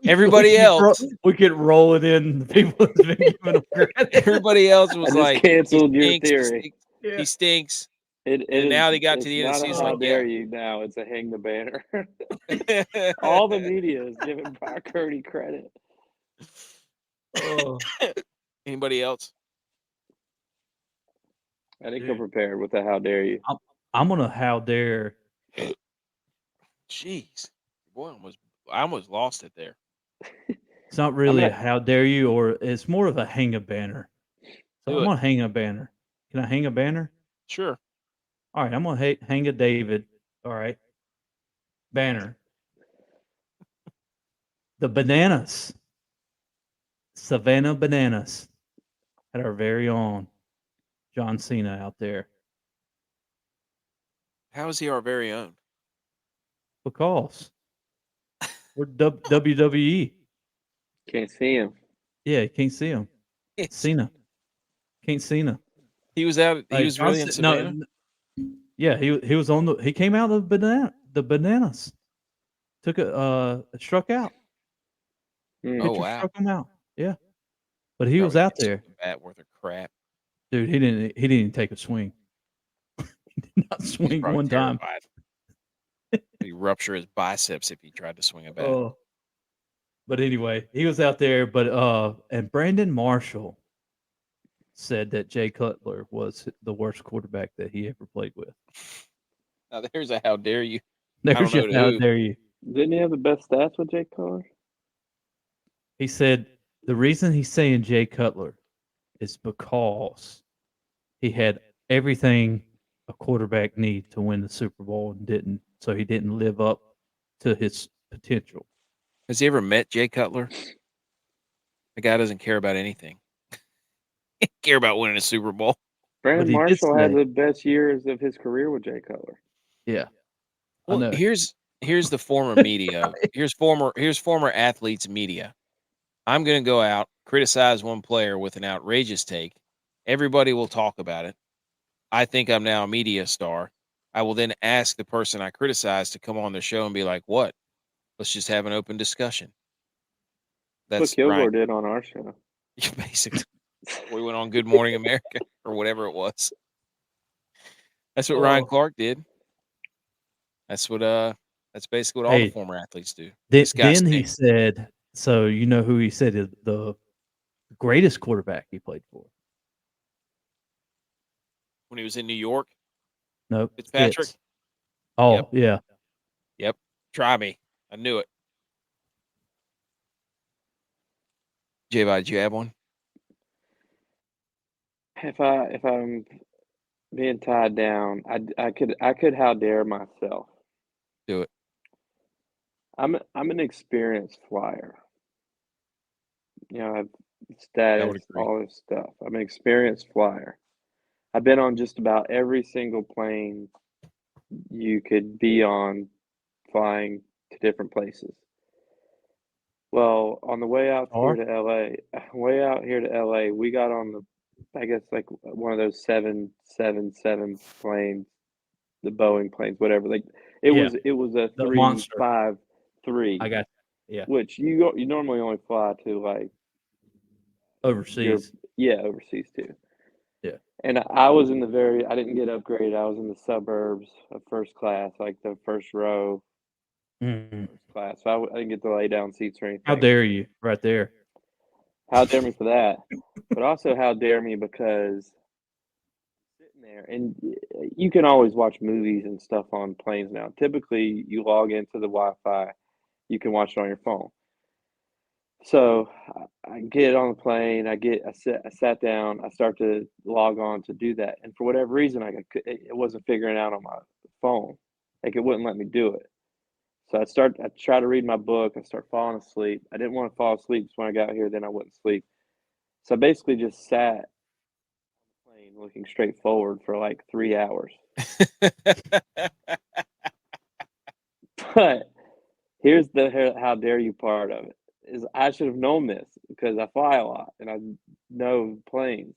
Everybody else. We could roll it in. The people that's been giving him credit. Everybody else was I just like, canceled he your stinks, theory. He stinks. And now they got to the end of the it's not season, a how like, dare yeah. you now. It's a hang the banner. All the media is giving Brock Purdy credit. Oh. Anybody else? I didn't come prepared with the how dare you. I'm gonna how dare. Jeez, boy, I almost lost it there. It's not really a how dare you, or it's more of a hang a banner. So Do I'm it. gonna hang a banner. Can I hang a banner? Sure. All right, I'm gonna hang a David. All right, banner. The bananas, Savannah Bananas, had our very own John Cena out there. How is he our very own? Because we're WWE. Can't see him. Yeah, you can't see him. Cena. Can't see him. He was out. He Like, was really in Savannah. Yeah, he was on the. He came out of the bananas. Took struck out. Mm. Oh, Pitcher wow. struck him out. Yeah, but he was Probably out gets there, a bat worth of crap. dude. He didn't even take a swing. He did not He's swing probably one time. terrified. He'd rupture his biceps if he tried to swing a bat. Oh, but anyway, he was out there. But and Brandon Marshall said that Jay Cutler was the worst quarterback that he ever played with. Now there's a how dare you. There's know your to how who. dare you. Didn't he have the best stats with Jake Cutler? He said the reason he's saying Jay Cutler is because he had everything a quarterback needs to win the Super Bowl and didn't. So he didn't live up to his potential. Has he ever met Jay Cutler? The guy doesn't care about anything. He care about winning a Super Bowl. Brandon he did Marshall had say- the best years of his career with Jay Cutler. Yeah. Well, know. here's the former media. Here's former athletes media. I'm going to go out, criticize one player with an outrageous take. Everybody will talk about it. I think I'm now a media star. I will then ask the person I criticize to come on the show and be like, "What? Let's just have an open discussion." That's what Kilgore did on our show. Basically, we went on Good Morning America or whatever it was. That's what Ryan Clark did. That's what that's basically what all the former athletes do. Then he said, so you know who he said is the greatest quarterback he played for? When he was in New York? No, Fitzpatrick? Oh, yeah. Yep. Try me. I knew it. J-Vi, do you have one? If I'm being tied down, I could how dare myself. Do it. I'm an experienced flyer. You know, I've status, all this stuff. I'm an experienced flyer. I've been on just about every single plane you could be on, flying to different places. Well, on the way out here to LA, we got on the, I guess, like one of those 777 planes, the Boeing planes, whatever. Like it was a 353. I got you. Yeah. Which you normally only fly to like overseas. Overseas too. Yeah. And I was in I didn't get upgraded. I was in the suburbs of first class, like the first row. First class. So I didn't get to lay down seats or anything. How dare you? Right there. How dare me for that. But also how dare me because sitting there, and you can always watch movies and stuff on planes now. Typically, you log into the Wi-Fi. You can watch it on your phone. So I get on the plane. I sat down. I start to log on to do that, and for whatever reason, it wasn't figuring out on my phone. Like it wouldn't let me do it. So I try to read my book. I start falling asleep. I didn't want to fall asleep, so when I got here, then I wouldn't sleep. So I basically just sat on the plane looking straight forward for like 3 hours. But Here's the how dare you part of it. Is I should have known this because I fly a lot and I know planes.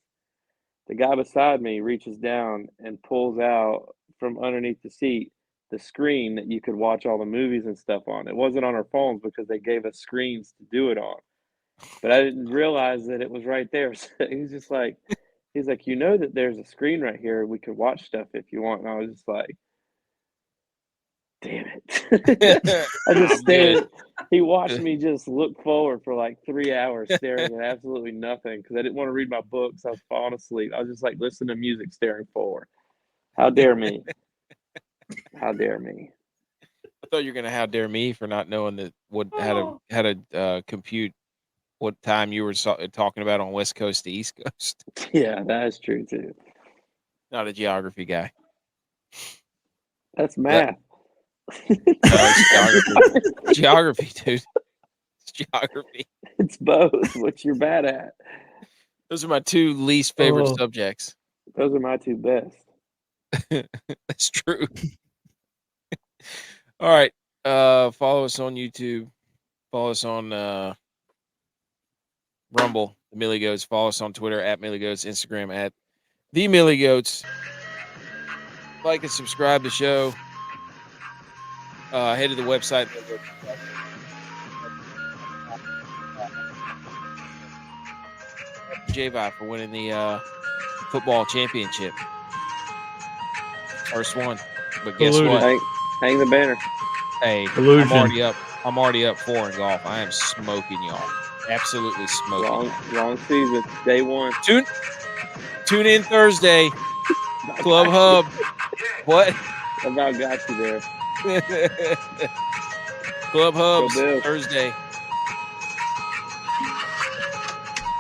The guy beside me reaches down and pulls out from underneath the seat the screen that you could watch all the movies and stuff on. It wasn't on our phones because they gave us screens to do it on. But I didn't realize that it was right there. So he's like, you know that there's a screen right here. We could watch stuff if you want. And I was just like, damn it. I just stared. He watched me just look forward for like 3 hours staring at absolutely nothing because I didn't want to read my books. I was falling asleep. I was just like listening to music staring forward. How dare me? How dare me? I thought you were gonna how dare me for not knowing that how to compute what time you were talking about on West Coast to East Coast. Yeah, that is true too. Not a geography guy. That's math. It's geography, dude. It's geography. It's both, which you're bad at. Those are my two least favorite subjects. Those are my two best. That's true. All right. Follow us on YouTube. Follow us on Rumble, the Millie Goats. Follow us on Twitter at Millie Goats, Instagram at the Millie Goats. Like and subscribe to the show. Head to the website. G.U.Y.S for winning the football championship. First one. But guess what? Hang the banner. Hey, I'm already up 4 in golf. I am smoking y'all. Absolutely smoking. Long season. Day one. Tune in Thursday. Club Hub. What? I about got you there. Club Hubs Thursday.